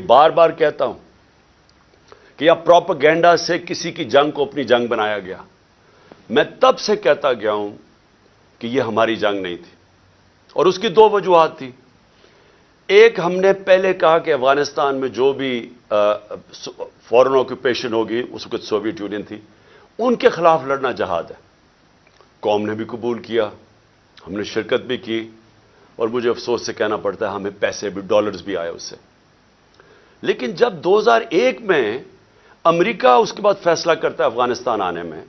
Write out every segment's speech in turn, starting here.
بار بار کہتا ہوں کہ اب پروپیگنڈا سے کسی کی جنگ کو اپنی جنگ بنایا گیا. میں تب سے کہتا گیا ہوں کہ یہ ہماری جنگ نہیں تھی اور اس کی دو وجوہات تھی. ایک، ہم نے پہلے کہا کہ افغانستان میں جو بھی فورن آکوپیشن ہوگی، اس وقت سوویت یونین تھی، ان کے خلاف لڑنا جہاد ہے. قوم نے بھی قبول کیا، ہم نے شرکت بھی کی، اور مجھے افسوس سے کہنا پڑتا ہے ہمیں پیسے بھی، ڈالرز بھی آئے اس سے. لیکن جب 2001 میں امریکہ اس کے بعد فیصلہ کرتا ہے افغانستان آنے میں،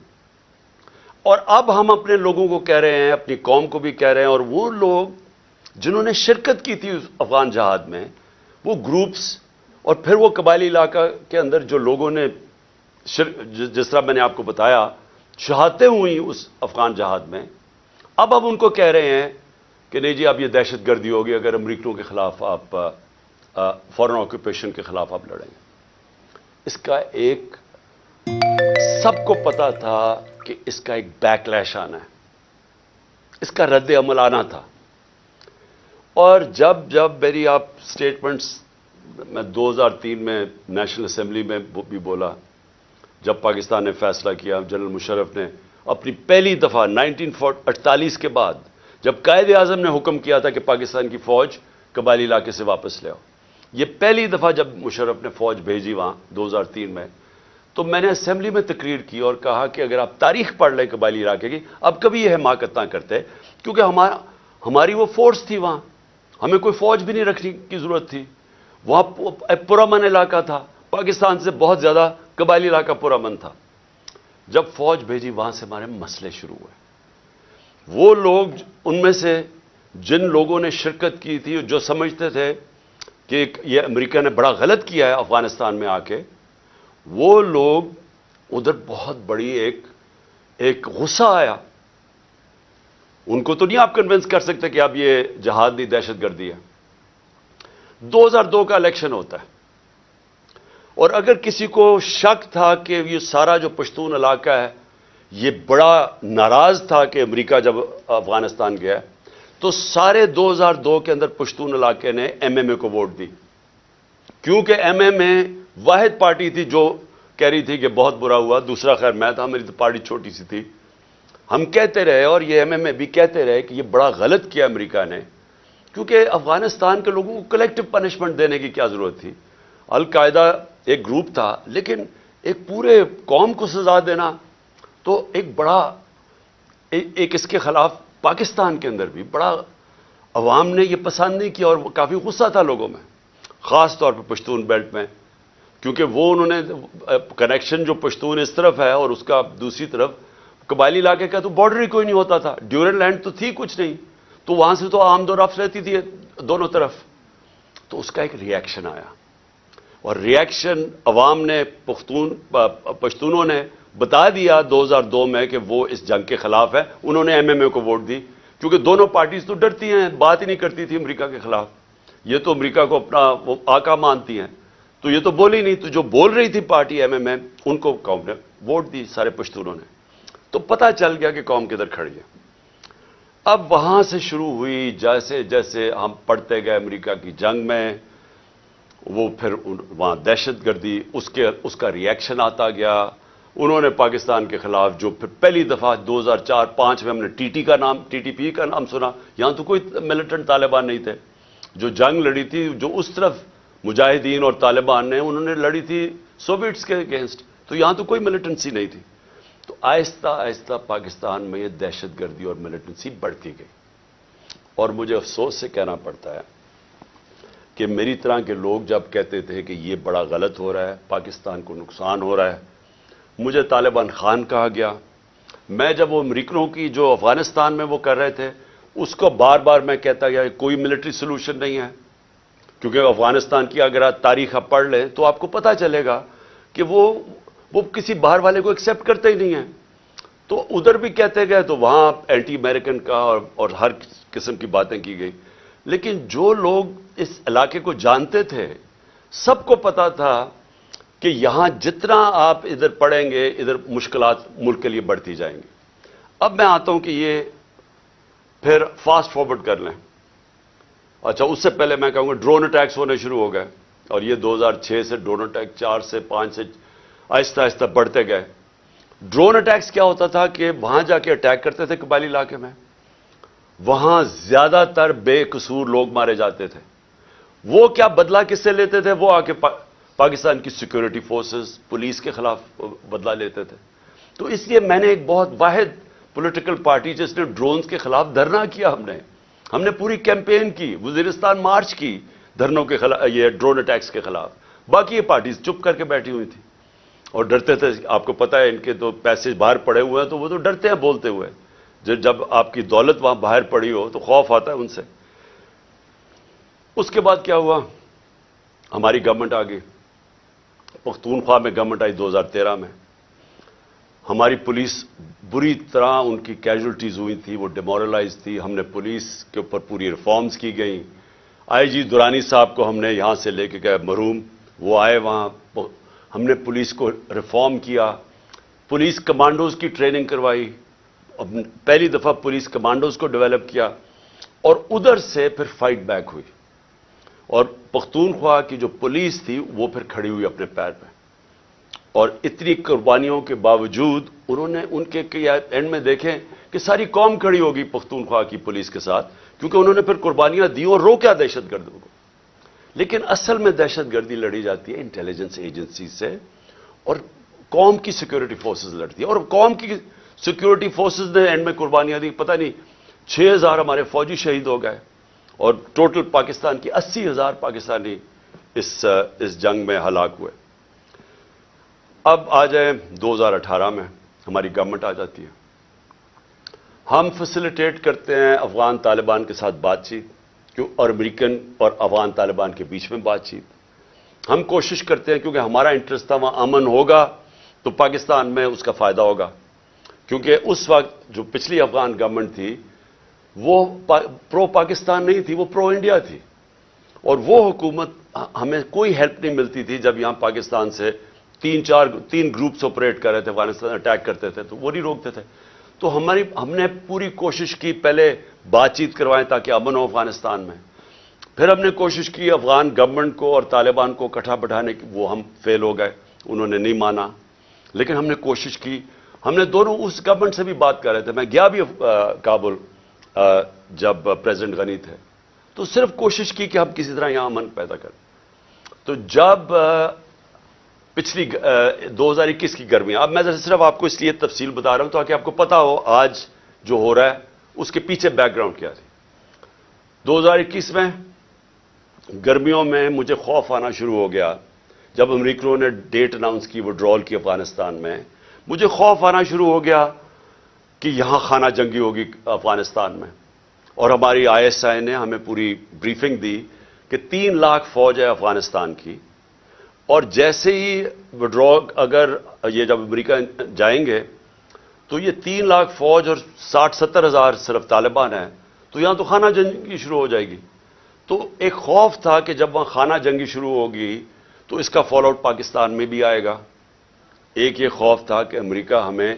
اور اب ہم اپنے لوگوں کو کہہ رہے ہیں، اپنی قوم کو بھی کہہ رہے ہیں، اور وہ لوگ جنہوں نے شرکت کی تھی افغان جہاد میں، وہ گروپس اور پھر وہ قبائلی علاقہ کے اندر جو لوگوں نے جس طرح میں نے آپ کو بتایا شہادتیں ہوئی اس افغان جہاد میں، اب ان کو کہہ رہے ہیں کہ نہیں جی اب یہ دہشت گردی ہوگی اگر امریکیوں کے خلاف آپ فورن آکوپیشن کے خلاف آپ لڑیں گے. اس کا ایک سب کو پتا تھا کہ اس کا ایک بیک لیش آنا ہے، اس کا رد عمل آنا تھا. اور جب میری آپ سٹیٹمنٹس، میں 2003 میں نیشنل اسمبلی میں بھی بولا، جب پاکستان نے فیصلہ کیا، جنرل مشرف نے اپنی پہلی دفعہ 1948 کے بعد جب قائد اعظم نے حکم کیا تھا کہ پاکستان کی فوج قبائلی علاقے سے واپس لے آؤ، یہ پہلی دفعہ جب مشرف نے فوج بھیجی وہاں 2003 میں، تو میں نے اسمبلی میں تقریر کی اور کہا کہ اگر آپ تاریخ پڑھ لیں قبائلی علاقے کی، اب کبھی یہ حماقت نہ کرتے، کیونکہ ہماری وہ فورس تھی وہاں، ہمیں کوئی فوج بھی نہیں رکھنے کی ضرورت تھی. وہاں پرامن علاقہ تھا، پاکستان سے بہت زیادہ قبائلی علاقہ پرامن تھا. جب فوج بھیجی وہاں سے ہمارے مسئلے شروع ہوئے. وہ لوگ، ان میں سے جن لوگوں نے شرکت کی تھی، جو سمجھتے تھے کہ یہ امریکہ نے بڑا غلط کیا ہے افغانستان میں آ کے، وہ لوگ ادھر بہت بڑی ایک غصہ آیا. ان کو تو نہیں آپ کنونس کر سکتے کہ اب یہ جہاد نہیں دہشت گردی ہے. 2002 کا الیکشن ہوتا ہے، اور اگر کسی کو شک تھا کہ یہ سارا جو پشتون علاقہ ہے یہ بڑا ناراض تھا کہ امریکہ جب افغانستان گیا، تو سارے 2002 کے اندر پشتون علاقے نے ایم ایم اے کو ووٹ دی، کیونکہ ایم ایم اے واحد پارٹی تھی جو کہہ رہی تھی کہ بہت برا ہوا. دوسرا خیر میں تھا، میری تو پارٹی چھوٹی سی تھی. ہم کہتے رہے اور یہ ایم ایم اے بھی کہتے رہے کہ یہ بڑا غلط کیا امریکہ نے، کیونکہ افغانستان کے لوگوں کو کلیکٹو پنشمنٹ دینے کی کیا ضرورت تھی. القاعدہ ایک گروپ تھا، لیکن ایک پورے قوم کو سزا دینا تو ایک بڑا ایک اس کے خلاف پاکستان کے اندر بھی بڑا عوام نے یہ پسند نہیں کیا، اور کافی غصہ تھا لوگوں میں، خاص طور پہ پشتون بیلٹ میں، کیونکہ وہ انہوں نے کنیکشن جو پشتون اس طرف ہے اور اس کا دوسری طرف قبائلی علاقے کا تو بارڈر ہی کوئی نہیں ہوتا تھا، ڈیورن لینڈ تو تھی کچھ نہیں، تو وہاں سے تو آمد و رفت رہتی تھی دونوں طرف. تو اس کا ایک ری ایکشن آیا، اور ری ایکشن عوام نے، پشتونوں نے بتا دیا 2002 میں کہ وہ اس جنگ کے خلاف ہے. انہوں نے ایم ایم اے کو ووٹ دی، کیونکہ دونوں پارٹیز تو ڈرتی ہیں، بات ہی نہیں کرتی تھی امریکہ کے خلاف. یہ تو امریکہ کو اپنا وہ آقا مانتی ہیں، تو یہ تو بولی نہیں. تو جو بول رہی تھی پارٹی ایم ایم اے، ان کو قوم نے ووٹ دی، سارے پشتونوں نے. تو پتہ چل گیا کہ قوم کدھر کھڑی ہے. اب وہاں سے شروع ہوئی، جیسے جیسے ہم پڑھتے گئے امریکہ کی جنگ میں، وہ پھر وہاں دہشت گردی، اس کا ری ایکشن آتا گیا. انہوں نے پاکستان کے خلاف جو پھر پہلی دفعہ 2004-05 میں ہم نے ٹی ٹی پی کا نام سنا. یہاں تو کوئی ملیٹنٹ طالبان نہیں تھے. جو جنگ لڑی تھی، جو اس طرف مجاہدین اور طالبان نے، انہوں نے لڑی تھی سوویٹس کے اگینسٹ، تو یہاں تو کوئی ملیٹنسی نہیں تھی. تو آہستہ آہستہ پاکستان میں یہ دہشت گردی اور ملیٹنسی بڑھتی گئی. اور مجھے افسوس سے کہنا پڑتا ہے کہ میری طرح کے لوگ جب کہتے تھے کہ یہ بڑا غلط ہو رہا ہے، پاکستان کو نقصان ہو رہا ہے، مجھے طالبان خان کہا گیا. میں جب وہ امریکنوں کی جو افغانستان میں وہ کر رہے تھے، اس کو بار بار میں کہتا گیا کہ کوئی ملٹری سولوشن نہیں ہے، کیونکہ افغانستان کی اگر آپ تاریخ آپ پڑھ لیں تو آپ کو پتہ چلے گا کہ وہ کسی باہر والے کو ایکسیپٹ کرتے ہی نہیں ہیں. تو ادھر بھی کہتے گئے، تو وہاں اینٹی امریکن کا اور ہر قسم کی باتیں کی گئی. لیکن جو لوگ اس علاقے کو جانتے تھے، سب کو پتا تھا کہ یہاں جتنا آپ ادھر پڑھیں گے، ادھر مشکلات ملک کے لیے بڑھتی جائیں گی. اب میں آتا ہوں کہ یہ پھر فاسٹ فارورڈ کر لیں. اچھا، اس سے پہلے میں کہوں گا ڈرون اٹیکس ہونے شروع ہو گئے. اور یہ 2006 سے ڈرون اٹیک 4 سے 5 سے آہستہ آہستہ بڑھتے گئے. ڈرون اٹیکس کیا ہوتا تھا کہ وہاں جا کے اٹیک کرتے تھے قبائلی علاقے میں, وہاں زیادہ تر بے قصور لوگ مارے جاتے تھے. وہ کیا بدلہ کس سے لیتے تھے؟ وہ آ کے پاکستان کی سیکورٹی فورسز, پولیس کے خلاف بدلہ لیتے تھے. تو اس لیے میں نے ایک بہت واحد پولیٹیکل پارٹی جس نے ڈرونز کے خلاف دھرنا کیا, ہم نے پوری کیمپین کی, وزیرستان مارچ کی دھرنوں کے خلاف, یہ ڈرون اٹیکس کے خلاف. باقی یہ پارٹیز چپ کر کے بیٹھی ہوئی تھی اور ڈرتے تھے. آپ کو پتا ہے ان کے تو پیسے باہر پڑے ہوئے ہیں تو وہ تو ڈرتے ہیں بولتے ہوئے. جب آپ کی دولت وہاں باہر پڑی ہو تو خوف آتا ہے ان سے. اس کے بعد کیا ہوا؟ ہماری گورنمنٹ آ گئی, پختونخوا میں گورنمنٹ آئی 2013 میں. ہماری پولیس بری طرح ان کی کیجولٹیز ہوئی تھی, وہ ڈیمورلائز تھی. ہم نے پولیس کے اوپر پوری ریفارمز کی گئیں. آئی جی درانی صاحب کو ہم نے یہاں سے لے کے گئے مرحوم, وہ آئے وہاں, ہم نے پولیس کو ریفارم کیا, پولیس کمانڈوز کی ٹریننگ کروائی, پہلی دفعہ پولیس کمانڈوز کو ڈیولپ کیا, اور ادھر سے پھر فائٹ بیک ہوئی. اور پختونخوا کی جو پولیس تھی وہ پھر کھڑی ہوئی اپنے پیر پہ, اور اتنی قربانیوں کے باوجود انہوں نے ان کے اینڈ میں دیکھیں کہ ساری قوم کھڑی ہوگی پختونخوا کی پولیس کے ساتھ, کیونکہ انہوں نے پھر قربانیاں دی اور روکا دہشت گردوں کو. لیکن اصل میں دہشت گردی لڑی جاتی ہے انٹیلیجنس ایجنسی سے, اور قوم کی سیکورٹی فورسز لڑتی ہے. اور قوم کی سیکورٹی فورسز نے اینڈ میں قربانیاں دی. پتہ نہیں 6000 ہمارے فوجی شہید ہو گئے, اور ٹوٹل پاکستان کی 80,000 پاکستانی اس جنگ میں ہلاک ہوئے. اب آ جائیں 2018 میں ہماری گورنمنٹ آ جاتی ہے. ہم فیسیلیٹیٹ کرتے ہیں افغان طالبان کے ساتھ بات چیت, اور امریکن اور افغان طالبان کے بیچ میں بات چیت. ہم کوشش کرتے ہیں کیونکہ ہمارا انٹرسٹ تھا وہاں امن ہوگا تو پاکستان میں اس کا فائدہ ہوگا. کیونکہ اس وقت جو پچھلی افغان گورنمنٹ تھی وہ پرو پاکستان نہیں تھی, وہ پرو انڈیا تھی, اور وہ حکومت ہمیں کوئی ہیلپ نہیں ملتی تھی. جب یہاں پاکستان سے تین گروپس آپریٹ کر رہے تھے, افغانستان اٹیک کرتے تھے تو وہ نہیں روکتے تھے. تو ہم نے پوری کوشش کی پہلے بات چیت کروائیں تاکہ امن ہو افغانستان میں. پھر ہم نے کوشش کی افغان گورنمنٹ کو اور طالبان کو اکٹھا بٹھانے کی, وہ ہم فیل ہو گئے, انہوں نے نہیں مانا. لیکن ہم نے کوشش کی, ہم نے دونوں اس گورنمنٹ سے بھی بات کر رہے تھے. میں گیا بھی کابل جب پریزیڈنٹ غنی تھے, تو صرف کوشش کی کہ ہم کسی طرح یہاں امن پیدا کریں. تو جب پچھلی 2021 کی گرمیاں, اب میں صرف آپ کو اس لیے تفصیل بتا رہا ہوں تاکہ آپ کو پتا ہو آج جو ہو رہا ہے اس کے پیچھے بیک گراؤنڈ کیا تھی. 2021 میں گرمیوں میں مجھے خوف آنا شروع ہو گیا جب امریکیوں نے ڈیٹ اناؤنس کی وڈرال کی افغانستان میں. مجھے خوف آنا شروع ہو گیا کہ یہاں خانہ جنگی ہوگی افغانستان میں. اور ہماری ISI نے ہمیں پوری بریفنگ دی کہ 3 لاکھ فوج ہے افغانستان کی, اور جیسے ہی وڈرا اگر یہ جب امریکہ جائیں گے تو یہ 3 لاکھ فوج اور 60-70 ہزار صرف طالبان ہیں, تو یہاں تو خانہ جنگی شروع ہو جائے گی. تو ایک خوف تھا کہ جب وہاں خانہ جنگی شروع ہوگی تو اس کا فال آؤٹ پاکستان میں بھی آئے گا. ایک یہ خوف تھا کہ امریکہ ہمیں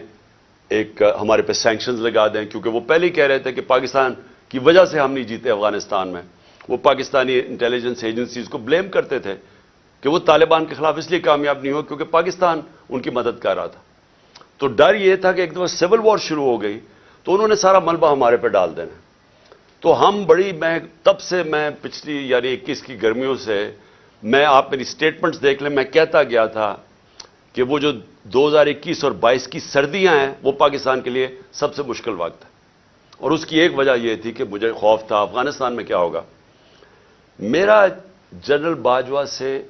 ہمارے پہ سینکشنز لگا دیں, کیونکہ وہ پہلے ہی کہہ رہے تھے کہ پاکستان کی وجہ سے ہم نہیں جیتے افغانستان میں. وہ پاکستانی انٹیلیجنس ایجنسیز کو بلیم کرتے تھے کہ وہ طالبان کے خلاف اس لیے کامیاب نہیں ہو کیونکہ پاکستان ان کی مدد کر رہا تھا. تو ڈر یہ تھا کہ ایک دفعہ سول وار شروع ہو گئی تو انہوں نے سارا ملبہ ہمارے پہ ڈال دینا. تو ہم تب سے میں پچھلی یعنی 21 کی گرمیوں سے آپ میری سٹیٹمنٹس دیکھ لیں, میں کہتا گیا تھا کہ وہ جو 2021 اور 22 کی سردیاں ہیں وہ پاکستان کے لیے سب سے مشکل وقت ہے. اور اس کی ایک وجہ یہ تھی کہ مجھے خوف تھا افغانستان میں کیا ہوگا. میرا جنرل باجوہ سے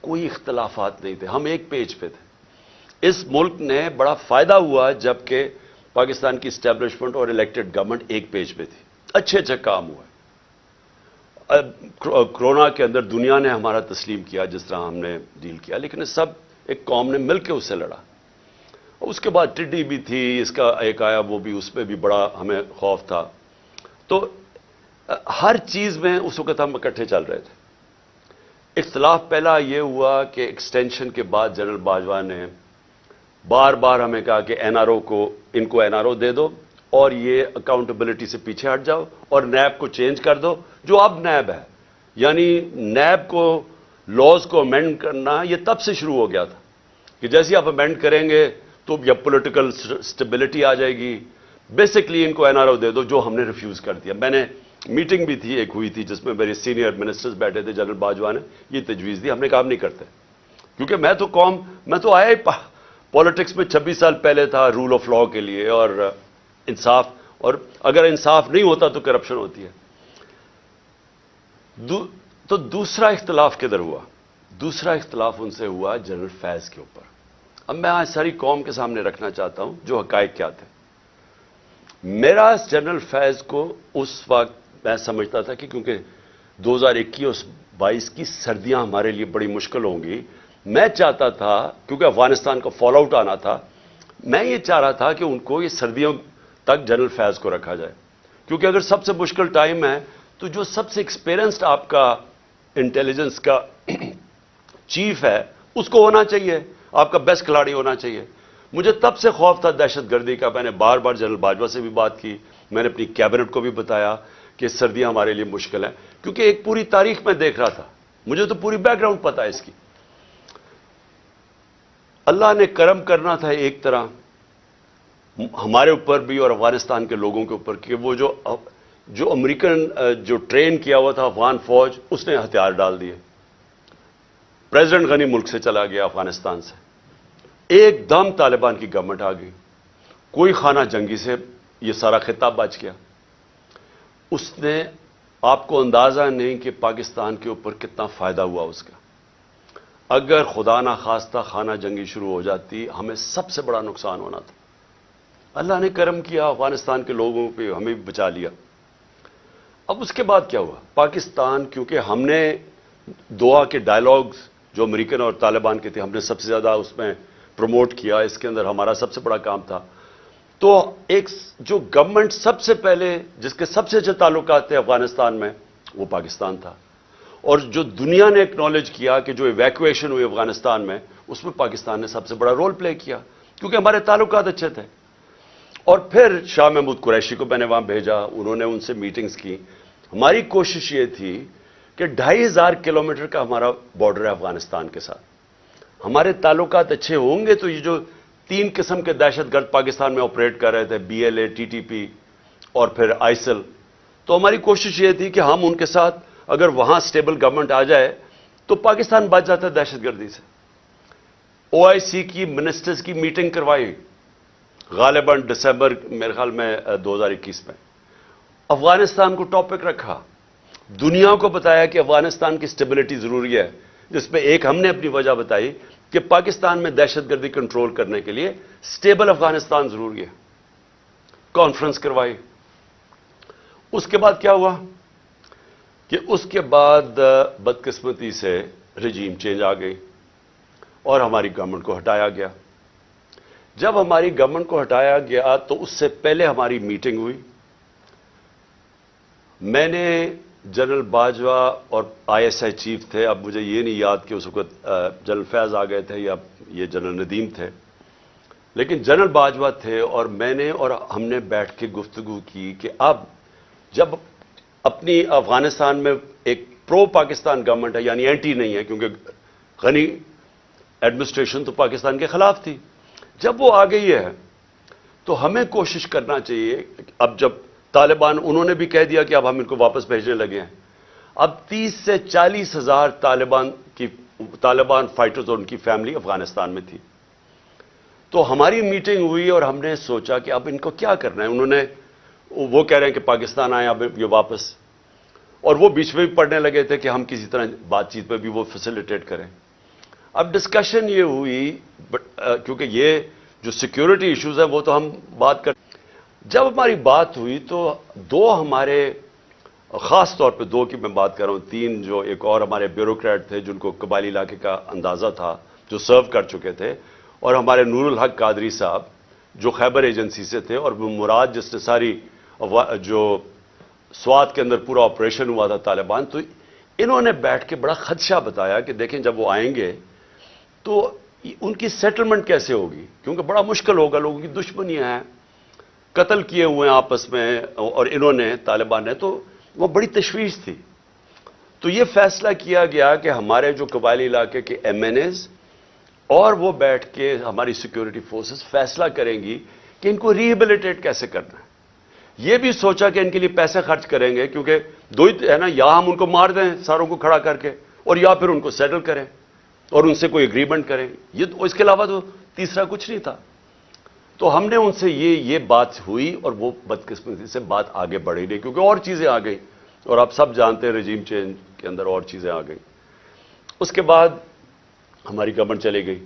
کوئی اختلافات نہیں تھے, ہم ایک پیج پہ تھے. اس ملک نے بڑا فائدہ ہوا جبکہ پاکستان کی اسٹیبلشمنٹ اور الیکٹڈ گورنمنٹ ایک پیج پہ تھی. اچھے کام ہوا. کرونا کے اندر دنیا نے ہمارا تسلیم کیا جس طرح ہم نے ڈیل کیا, لیکن سب ایک قوم نے مل کے اس سے لڑا. اس کے بعد ٹڈی بھی تھی, اس کا ایک آیا وہ بھی, اس پہ بھی بڑا ہمیں خوف تھا. تو ہر چیز میں اس وقت ہم اکٹھے چل رہے تھے. اختلاف پہلا یہ ہوا کہ ایکسٹینشن کے بعد جنرل باجوہ نے بار بار ہمیں کہا کہ NRO کو ان کو NRO دے دو اور یہ اکاؤنٹیبلٹی سے پیچھے ہٹ جاؤ اور نیب کو چینج کر دو جو اب نیب ہے. یعنی نیب کو لاز کو امینڈ کرنا یہ تب سے شروع ہو گیا تھا کہ جیسے آپ امینڈ کریں گے تو یا پولیٹیکل سٹیبلٹی آ جائے گی. بیسکلی ان کو این آر او دے دو, جو ہم نے ریفیوز کر دیا. میں نے میٹنگ بھی تھی ایک ہوئی تھی جس میں میرے سینئر منسٹرز بیٹھے تھے, جنرل باجوہ نے یہ تجویز دی. ہم نے کام نہیں کرتے کیونکہ میں تو آیا ہی پالیٹکس میں 26 سال پہلے تھا رول آف لا کے لیے اور انصاف, اور اگر انصاف نہیں ہوتا تو کرپشن ہوتی ہے. تو دوسرا اختلاف کدھر ہوا؟ دوسرا اختلاف ان سے ہوا جنرل فیض کے اوپر. اب میں آج ساری قوم کے سامنے رکھنا چاہتا ہوں جو حقائق کیا تھے. میرا جنرل فیض کو اس وقت میں سمجھتا تھا کہ کیونکہ 2021-22 کی سردیاں ہمارے لیے بڑی مشکل ہوں گی, میں چاہتا تھا کیونکہ افغانستان کا فال آؤٹ آنا تھا, میں یہ چاہ رہا تھا کہ ان کو یہ سردیوں تک جنرل فیض کو رکھا جائے. کیونکہ اگر سب سے مشکل ٹائم ہے تو جو سب سے ایکسپیرینسڈ آپ کا انٹیلیجنس کا چیف ہے اس کو ہونا چاہیے, آپ کا بیسٹ کھلاڑی ہونا چاہیے. مجھے تب سے خوف تھا دہشت گردی کا. میں نے بار بار جنرل باجوہ سے بھی بات کی, میں نے اپنی کیبنٹ کو بھی بتایا کہ سردیاں ہمارے لیے مشکل ہیں, کیونکہ ایک پوری تاریخ میں دیکھ رہا تھا, مجھے تو پوری بیک گراؤنڈ پتا ہے اس کی. اللہ نے کرم کرنا تھا ایک طرح ہمارے اوپر بھی اور افغانستان کے لوگوں کے اوپر کہ وہ جو امریکن جو ٹرین کیا ہوا تھا افغان فوج, اس نے ہتھیار ڈال دیے. پریزیڈنٹ غنی ملک سے چلا گیا افغانستان سے, ایک دم طالبان کی گورنمنٹ آ گئی, کوئی خانہ جنگی سے یہ سارا خطاب بچ گیا. اس نے آپ کو اندازہ نہیں کہ پاکستان کے اوپر کتنا فائدہ ہوا اس کا. اگر خدا نہ خواستہ خانہ جنگی شروع ہو جاتی ہمیں سب سے بڑا نقصان ہونا تھا. اللہ نے کرم کیا, افغانستان کے لوگوں پہ ہمیں بھی بچا لیا. اب اس کے بعد کیا ہوا؟ پاکستان, کیونکہ ہم نے دوحہ کے ڈائلاگز جو امریکن اور طالبان کے تھے ہم نے سب سے زیادہ اس میں پروموٹ کیا, اس کے اندر ہمارا سب سے بڑا کام تھا. تو ایک جو گورنمنٹ سب سے پہلے جس کے سب سے اچھے تعلقات تھے افغانستان میں وہ پاکستان تھا, اور جو دنیا نے ایکنالج کیا کہ جو ایویکویشن ہوئی افغانستان میں اس میں پاکستان نے سب سے بڑا رول پلے کیا کیونکہ ہمارے تعلقات اچھے تھے. اور پھر شاہ محمود قریشی کو میں نے وہاں بھیجا, انہوں نے ان سے میٹنگز کی. ہماری کوشش یہ تھی کہ 2500 کلومیٹر کا ہمارا بارڈر ہے افغانستان کے ساتھ, ہمارے تعلقات اچھے ہوں گے تو یہ جو 3 قسم کے دہشت گرد پاکستان میں آپریٹ کر رہے تھے, BLA, TTP اور پھر ISIL, تو ہماری کوشش یہ تھی کہ ہم ان کے ساتھ اگر وہاں سٹیبل گورنمنٹ آ جائے تو پاکستان بچ جاتا ہے دہشت گردی سے. OIC کی منسٹرز کی میٹنگ کروائی غالباً دسمبر میرے خیال میں 2021 میں, افغانستان کو ٹاپک رکھا, دنیا کو بتایا کہ افغانستان کی سٹیبلٹی ضروری ہے, جس پہ ایک ہم نے اپنی وجہ بتائی کہ پاکستان میں دہشت گردی کنٹرول کرنے کے لیے سٹیبل افغانستان ضروری ہے. کانفرنس کروائی. اس کے بعد کیا ہوا کہ اس کے بعد بدقسمتی سے رجیم چینج آ گئی اور ہماری گورنمنٹ کو ہٹایا گیا. جب ہماری گورنمنٹ کو ہٹایا گیا تو اس سے پہلے ہماری میٹنگ ہوئی. میں نے جنرل باجوہ اور ISI چیف تھے, اب مجھے یہ نہیں یاد کہ اس وقت جنرل فیض آ گئے تھے یا یہ جنرل ندیم تھے, لیکن جنرل باجوہ تھے اور میں نے اور ہم نے بیٹھ کے گفتگو کی کہ اب جب اپنی افغانستان میں ایک پرو پاکستان گورنمنٹ ہے, یعنی اینٹی نہیں ہے کیونکہ غنی ایڈمنسٹریشن تو پاکستان کے خلاف تھی, جب وہ آ گئی ہے تو ہمیں کوشش کرنا چاہیے. اب جب طالبان انہوں نے بھی کہہ دیا کہ اب ہم ان کو واپس بھیجنے لگے ہیں, اب 30 سے 40 ہزار طالبان فائٹرز اور ان کی فیملی افغانستان میں تھی. تو ہماری میٹنگ ہوئی اور ہم نے سوچا کہ اب ان کو کیا کرنا ہے. انہوں نے وہ کہہ رہے ہیں کہ پاکستان آئے اب یہ واپس, اور وہ بیچ میں بھی پڑھنے لگے تھے کہ ہم کسی طرح بات چیت میں بھی وہ فیسیلیٹیٹ کریں. اب ڈسکشن یہ ہوئی کیونکہ یہ جو سیکیورٹی ایشوز ہیں وہ تو ہم بات کر, جب ہماری بات ہوئی تو 2 ہمارے, خاص طور پہ 2 کی میں بات کر رہا ہوں, 3 جو ایک اور ہمارے بیوروکریٹ تھے جن کو قبائلی علاقے کا اندازہ تھا جو سرو کر چکے تھے, اور ہمارے نور الحق قادری صاحب جو خیبر ایجنسی سے تھے, اور مراد جس نے ساری جو سوات کے اندر پورا آپریشن ہوا تھا طالبان, تو انہوں نے بیٹھ کے بڑا خدشہ بتایا کہ دیکھیں جب وہ آئیں گے تو ان کی سیٹلمنٹ کیسے ہوگی, کیونکہ بڑا مشکل ہوگا, لوگوں کی دشمنیاں ہیں, قتل کیے ہوئے ہیں آپس میں, اور انہوں نے طالبان نے, تو وہ بڑی تشویش تھی. تو یہ فیصلہ کیا گیا کہ ہمارے جو قبائلی علاقے کے ایم این ایز اور وہ بیٹھ کے ہماری سیکیورٹی فورسز فیصلہ کریں گی کہ ان کو ریہیبلیٹیٹ کیسے کرنا ہے. یہ بھی سوچا کہ ان کے لیے پیسے خرچ کریں گے، کیونکہ دو ہی ہے نا، یا ہم ان کو مار دیں ساروں کو کھڑا کر کے، اور یا پھر ان کو سیٹل کریں اور ان سے کوئی اگریمنٹ کریں. یہ اس کے علاوہ تو تیسرا کچھ نہیں تھا. تو ہم نے ان سے یہ بات ہوئی، اور وہ بدقسمتی سے بات آگے بڑھی نہیں، کیونکہ اور چیزیں آ گئی، اور آپ سب جانتے ہیں رجیم چینج کے اندر اور چیزیں آ گئی. اس کے بعد ہماری گورنمنٹ چلی گئی.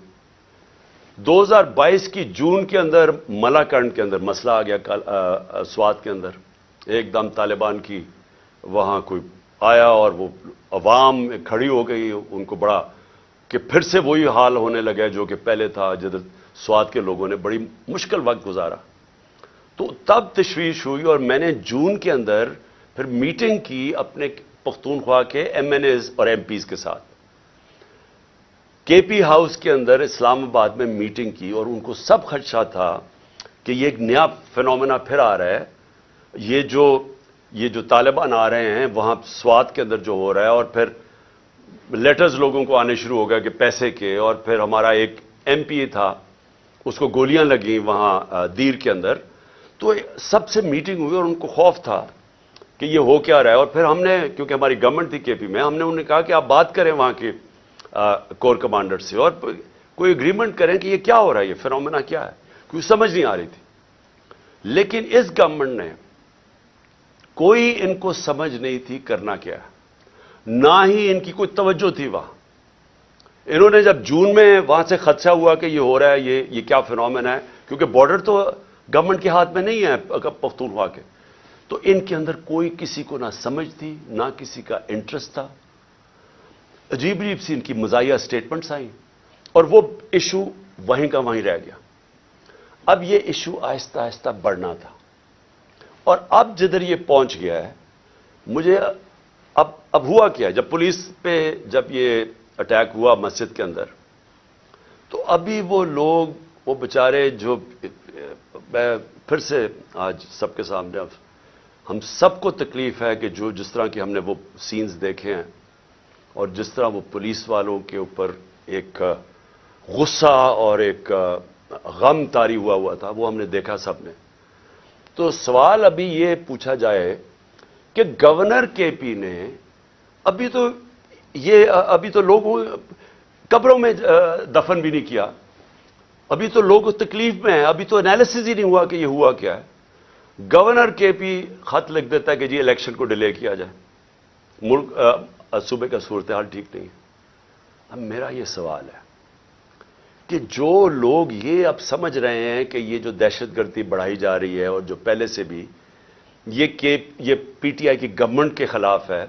2022 کی جون کے اندر ملاکنڈ کے اندر مسئلہ آ گیا، سوات کے اندر ایک دم طالبان کی وہاں کوئی آیا، اور وہ عوام کھڑی ہو گئی. ان کو بڑا کہ پھر سے وہی حال ہونے لگا جو کہ پہلے تھا، جدھر سوات کے لوگوں نے بڑی مشکل وقت گزارا. تو تب تشویش ہوئی، اور میں نے جون کے اندر پھر میٹنگ کی اپنے پختونخوا کے ایم این ایز اور ایم پیز کے ساتھ. کے پی ہاؤس کے اندر اسلام آباد میں میٹنگ کی، اور ان کو سب خدشہ تھا کہ یہ ایک نیا فینومینا پھر آ رہا ہے. یہ جو طالبان آ رہے ہیں وہاں سوات کے اندر جو ہو رہا ہے، اور پھر لیٹرز لوگوں کو آنے شروع ہو گیا کہ پیسے کے. اور پھر ہمارا ایک ایم پی تھا، اس کو گولیاں لگیں وہاں دیر کے اندر. تو سب سے میٹنگ ہوئی، اور ان کو خوف تھا کہ یہ ہو کیا رہا ہے. اور پھر ہم نے، کیونکہ ہماری گورنمنٹ تھی کے پی میں، ہم نے انہیں کہا کہ آپ بات کریں وہاں کے کور کمانڈر سے، اور کوئی اگریمنٹ کریں کہ یہ کیا ہو رہا ہے، یہ فینومینا کیا ہے، کیونکہ سمجھ نہیں آ رہی تھی. لیکن اس گورنمنٹ نے کوئی ان کو سمجھ نہیں تھی کرنا کیا ہے، نہ ہی ان کی کوئی توجہ تھی وہاں. انہوں نے جب جون میں وہاں سے خدشہ ہوا کہ یہ ہو رہا ہے، یہ کیا فینومینا ہے، کیونکہ بارڈر تو گورنمنٹ کے ہاتھ میں نہیں ہے پختونخوا کے، تو ان کے اندر کوئی کسی کو نہ سمجھ تھی، نہ کسی کا انٹرسٹ تھا. عجیب عجیب سی ان کی مزاحیہ سٹیٹمنٹس آئیں، اور وہ ایشو وہیں کا وہیں رہ گیا. اب یہ ایشو آہستہ آہستہ بڑھنا تھا، اور اب جدھر یہ پہنچ گیا ہے، مجھے اب ہوا کیا، جب پولیس پہ جب یہ اٹیک ہوا مسجد کے اندر، تو ابھی وہ لوگ، وہ بیچارے جو، میں پھر سے آج سب کے سامنے، ہم سب کو تکلیف ہے کہ جس طرح کی ہم نے وہ سینز دیکھے ہیں، اور جس طرح وہ پولیس والوں کے اوپر ایک غصہ اور ایک غم طاری ہوا تھا، وہ ہم نے دیکھا سب نے. تو سوال ابھی یہ پوچھا جائے کہ گورنر کے پی نے ابھی تو لوگوں قبروں میں دفن بھی نہیں کیا، ابھی تو لوگ تکلیف میں ہیں، ابھی تو انالیسز ہی نہیں ہوا کہ یہ ہوا کیا ہے. گورنر کے پی خط لکھ دیتا ہے کہ جی الیکشن کو ڈیلے کیا جائے، ملک صوبے کا صورتحال ٹھیک نہیں ہے. اب میرا یہ سوال ہے کہ جو لوگ یہ اب سمجھ رہے ہیں کہ یہ جو دہشت گردی بڑھائی جا رہی ہے، اور جو پہلے سے بھی یہ پی ٹی آئی کی گورنمنٹ کے خلاف ہے،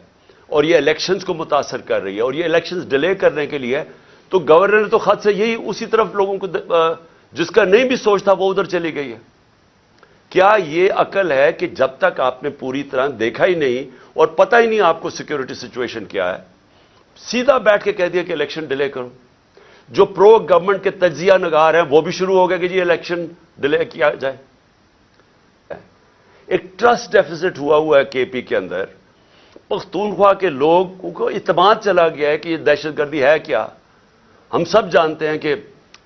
اور یہ الیکشنز کو متاثر کر رہی ہے، اور یہ الیکشنز ڈیلے کرنے کے لیے، تو گورنر نے تو خط سے یہی اسی طرف لوگوں کو، جس کا نہیں بھی سوچتا وہ ادھر چلی گئی ہے. کیا یہ عقل ہے کہ جب تک آپ نے پوری طرح دیکھا ہی نہیں اور پتہ ہی نہیں آپ کو سیکیورٹی سچویشن کیا ہے، سیدھا بیٹھ کے کہہ دیا کہ الیکشن ڈیلے کرو؟ جو پرو گورنمنٹ کے تجزیہ نگار ہیں وہ بھی شروع ہو گئے کہ جی الیکشن ڈیلے کیا جائے. ایک ٹرسٹ ڈیفیسٹ ہوا ہے کے پی کے اندر. پختونخوا کے لوگوں کو اعتماد چلا گیا ہے کہ یہ دہشت گردی ہے کیا. ہم سب جانتے ہیں کہ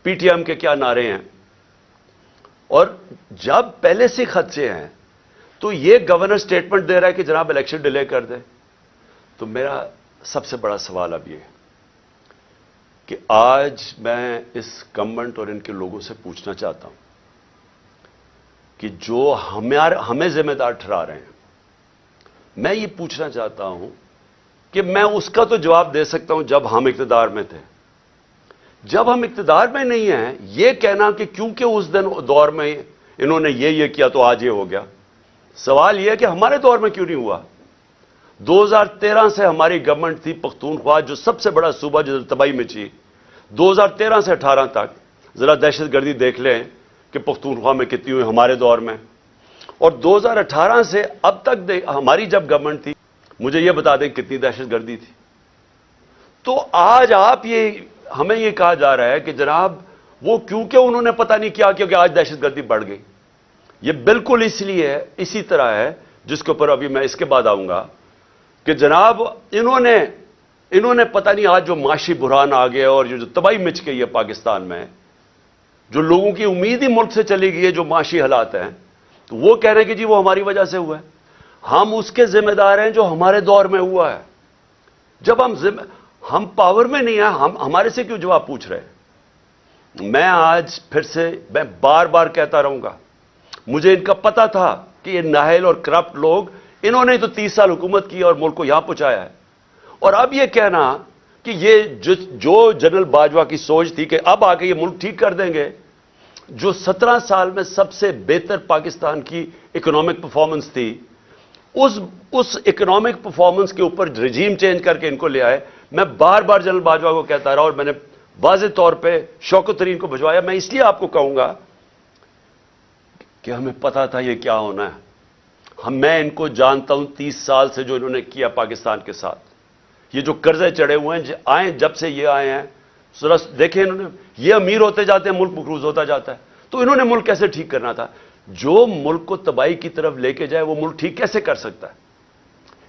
پی ٹی ایم کے کیا نعرے ہیں، اور جب پہلے سے خدشے ہیں تو یہ گورنر سٹیٹمنٹ دے رہا ہے کہ جناب الیکشن ڈیلے کر دیں. تو میرا سب سے بڑا سوال اب یہ ہے کہ آج میں اس گورنمنٹ اور ان کے لوگوں سے پوچھنا چاہتا ہوں کہ جو ہمیں ذمہ دار ٹھہرا رہے ہیں، میں یہ پوچھنا چاہتا ہوں کہ میں اس کا تو جواب دے سکتا ہوں جب ہم اقتدار میں تھے. جب ہم اقتدار میں نہیں ہیں، یہ کہنا کہ کیونکہ اس دور میں انہوں نے یہ کیا تو آج یہ ہو گیا. سوال یہ ہے کہ ہمارے دور میں کیوں نہیں ہوا؟ 2013 سے ہماری گورنمنٹ تھی پختونخوا، جو سب سے بڑا صوبہ جو تباہی میں تھی. 2013 سے 18 تک ذرا دہشت گردی دیکھ لیں کہ پختونخوا میں کتنی ہوئی ہمارے دور میں. اور 2018 سے اب تک ہماری جب گورنمنٹ تھی، مجھے یہ بتا دیں کتنی دہشت گردی تھی. تو آج ہمیں یہ کہا جا رہا ہے کہ جناب وہ کیونکہ انہوں نے پتہ نہیں کیا کیونکہ آج دہشت گردی بڑھ گئی. یہ بالکل اس لیے ہے، اسی طرح ہے جس کے اوپر ابھی میں اس کے بعد آؤں گا کہ جناب انہوں نے پتہ نہیں آج جو معاشی بحران آ گیا اور جو تباہی مچ گئی ہے پاکستان میں، جو لوگوں کی امید ہی ملک سے چلی گئی ہے، جو معاشی حالات ہیں، تو وہ کہہ رہے ہیں کہ جی وہ ہماری وجہ سے ہوا ہے. ہم اس کے ذمہ دار ہیں جو ہمارے دور میں ہوا ہے. جب ہم پاور میں نہیں ہیں، ہمارے سے کیوں جواب پوچھ رہے ہیں؟ میں آج پھر سے میں بار بار کہتا رہوں گا، مجھے ان کا پتا تھا کہ یہ نااہل اور کرپٹ لوگ، انہوں نے تو 30 سال حکومت کی اور ملک کو یہاں پہنچایا ہے. اور اب یہ کہنا کہ یہ جو جنرل باجوہ کی سوچ تھی کہ اب آ کے یہ ملک ٹھیک کر دیں گے، جو 17 سال میں سب سے بہتر پاکستان کی اکنامک پرفارمنس تھی، اس اکنامک پرفارمنس کے اوپر رجیم چینج کر کے ان کو لے آئے. میں بار بار جنرل باجوہ کو کہتا رہا اور میں نے واضح طور پہ شوکت ترین کو بھجوایا. میں اس لیے آپ کو کہوں گا کہ ہمیں پتا تھا یہ کیا ہونا ہے. میں ان کو جانتا ہوں 30 سال سے جو انہوں نے کیا پاکستان کے ساتھ. یہ جو قرضے چڑھے ہوئے ہیں جب سے یہ آئے ہیں، ذرا دیکھیں انہوں نے، یہ امیر ہوتے جاتے ہیں، ملک مقروض ہوتا جاتا ہے. تو انہوں نے ملک کیسے ٹھیک کرنا تھا؟ جو ملک کو تباہی کی طرف لے کے جائے وہ ملک ٹھیک کیسے کر سکتا ہے؟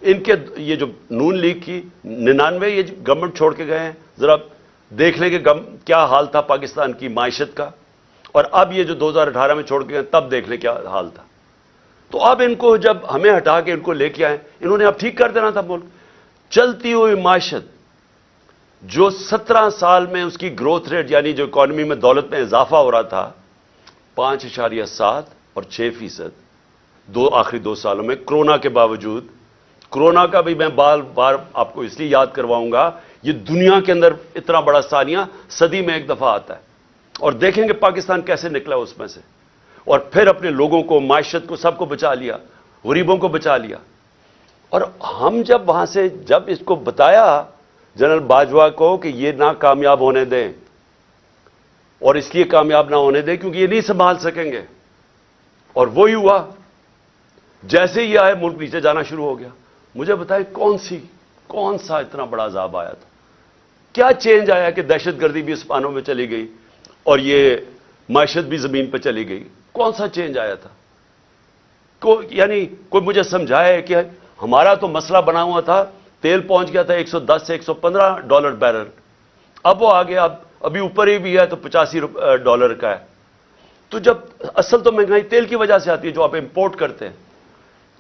ان کے یہ جو نون لیگ کی 99 یہ گورنمنٹ چھوڑ کے گئے ہیں، ذرا دیکھ لیں کہ کیا حال تھا پاکستان کی معیشت کا، اور اب یہ جو 2018 میں چھوڑ کے گئے تب دیکھ لیں کیا حال تھا. تو اب ان کو جب ہمیں ہٹا کے ان کو لے کے آئے، انہوں نے اب ٹھیک کر دینا تھا ملک. چلتی ہوئی معیشت جو 17 سال میں اس کی گروتھ ریٹ، یعنی جو اکانومی میں دولت میں اضافہ ہو رہا تھا 5.7 اور 6%، آخری 2 سالوں میں کرونا کے باوجود. کرونا کا بھی میں بار بار آپ کو اس لیے یاد کرواؤں گا، یہ دنیا کے اندر اتنا بڑا ثانیہ صدی میں ایک دفعہ آتا ہے. اور دیکھیں کہ پاکستان کیسے نکلا اس میں سے، اور پھر اپنے لوگوں کو، معیشت کو، سب کو بچا لیا، غریبوں کو بچا لیا. اور ہم جب وہاں سے اس کو بتایا جنرل باجوہ کو کہ یہ نہ کامیاب ہونے دیں، اور اس لیے کامیاب نہ ہونے دیں کیونکہ یہ نہیں سنبھال سکیں گے، اور وہی ہوا. جیسے ہی آئے ملک نیچے جانا شروع ہو گیا. مجھے بتائیں کون سا اتنا بڑا عذاب آیا تھا؟ کیا چینج آیا کہ دہشت گردی بھی اسپانوں میں چلی گئی اور یہ معیشت بھی زمین پہ چلی گئی؟ کون سا چینج آیا تھا؟ یعنی کوئی مجھے سمجھائے کہ ہمارا تو مسئلہ بنا ہوا تھا، تیل پہنچ گیا تھا 110 سے $115 بیرل، اب وہ آگے ابھی اوپر ہی بھی ہے تو $85 کا ہے. تو جب اصل تو مہنگائی تیل کی وجہ سے آتی ہے جو آپ امپورٹ کرتے ہیں.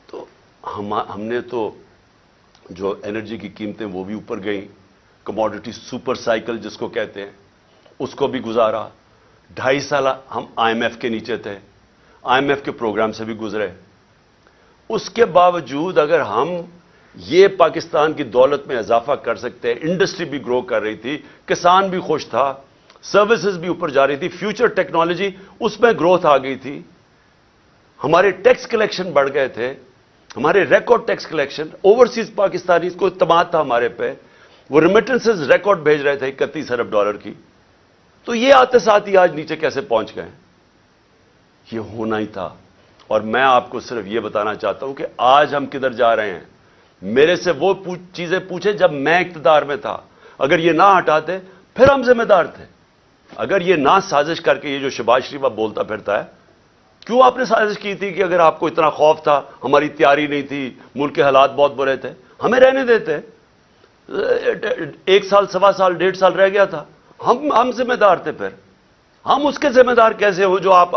تو ہم نے تو جو انرجی کی قیمتیں وہ بھی اوپر گئیں، کموڈٹی سپر سائیکل جس کو کہتے ہیں اس کو بھی گزارا. 2.5 سال ہم IMF کے نیچے تھے، IMF کے پروگرام سے بھی گزرے. اس کے باوجود اگر ہم یہ پاکستان کی دولت میں اضافہ کر سکتے ہیں، انڈسٹری بھی گرو کر رہی تھی، کسان بھی خوش تھا، سروسز بھی اوپر جا رہی تھی، فیوچر ٹیکنالوجی اس میں گروتھ آ گئی تھی، ہمارے ٹیکس کلیکشن بڑھ گئے تھے، ہمارے record tax collection, overseas Pakistani کو اعتماد تھا ہمارے پہ، وہ ریمیٹنسز ریکارڈ بھیج رہے تھے $31 ارب کی. تو یہ آتے ساتھ ہی آج نیچے کیسے پہنچ گئے؟ یہ ہونا ہی تھا. اور میں آپ کو صرف یہ بتانا چاہتا ہوں کہ آج ہم کدھر جا رہے ہیں. میرے سے وہ چیزیں پوچھے جب میں اقتدار میں تھا. اگر یہ نہ ہٹاتے پھر ہم ذمہ دار تھے. اگر یہ نہ سازش کر کے، یہ جو شہباز شریف بولتا پھرتا ہے، کیوں آپ نے سازش کی تھی کہ اگر آپ کو اتنا خوف تھا، ہماری تیاری نہیں تھی، ملک کے حالات بہت برے تھے، ہمیں رہنے دیتے. 1 سال، 1.25 سال، 1.5 سال رہ گیا تھا، ہم ذمہ دار تھے. پھر ہم اس کے ذمہ دار کیسے ہو جو آپ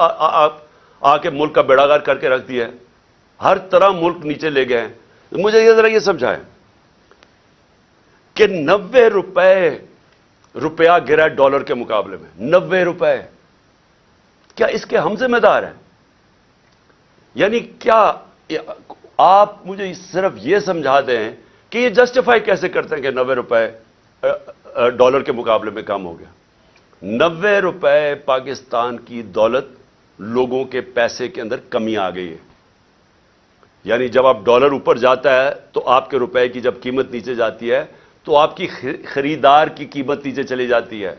آ کے ملک کا بیڑا گرک کر کے رکھ دیا ہے، ہر طرح ملک نیچے لے گئے ہیں. مجھے یہ ذرا یہ سمجھائیں کہ 90 روپیہ گرا ڈالر کے مقابلے میں، 90 روپے. کیا اس کے ہم ذمہ دار ہیں؟ یعنی کیا آپ مجھے صرف یہ سمجھا دیں کہ یہ جسٹیفائی کیسے کرتے ہیں کہ 90 روپے ڈالر کے مقابلے میں کم ہو گیا؟ 90 روپے پاکستان کی دولت، لوگوں کے پیسے کے اندر کمی آ گئی ہے. یعنی جب آپ ڈالر اوپر جاتا ہے تو آپ کے روپے کی جب قیمت نیچے جاتی ہے تو آپ کی خریدار کی قیمت نیچے چلی جاتی ہے.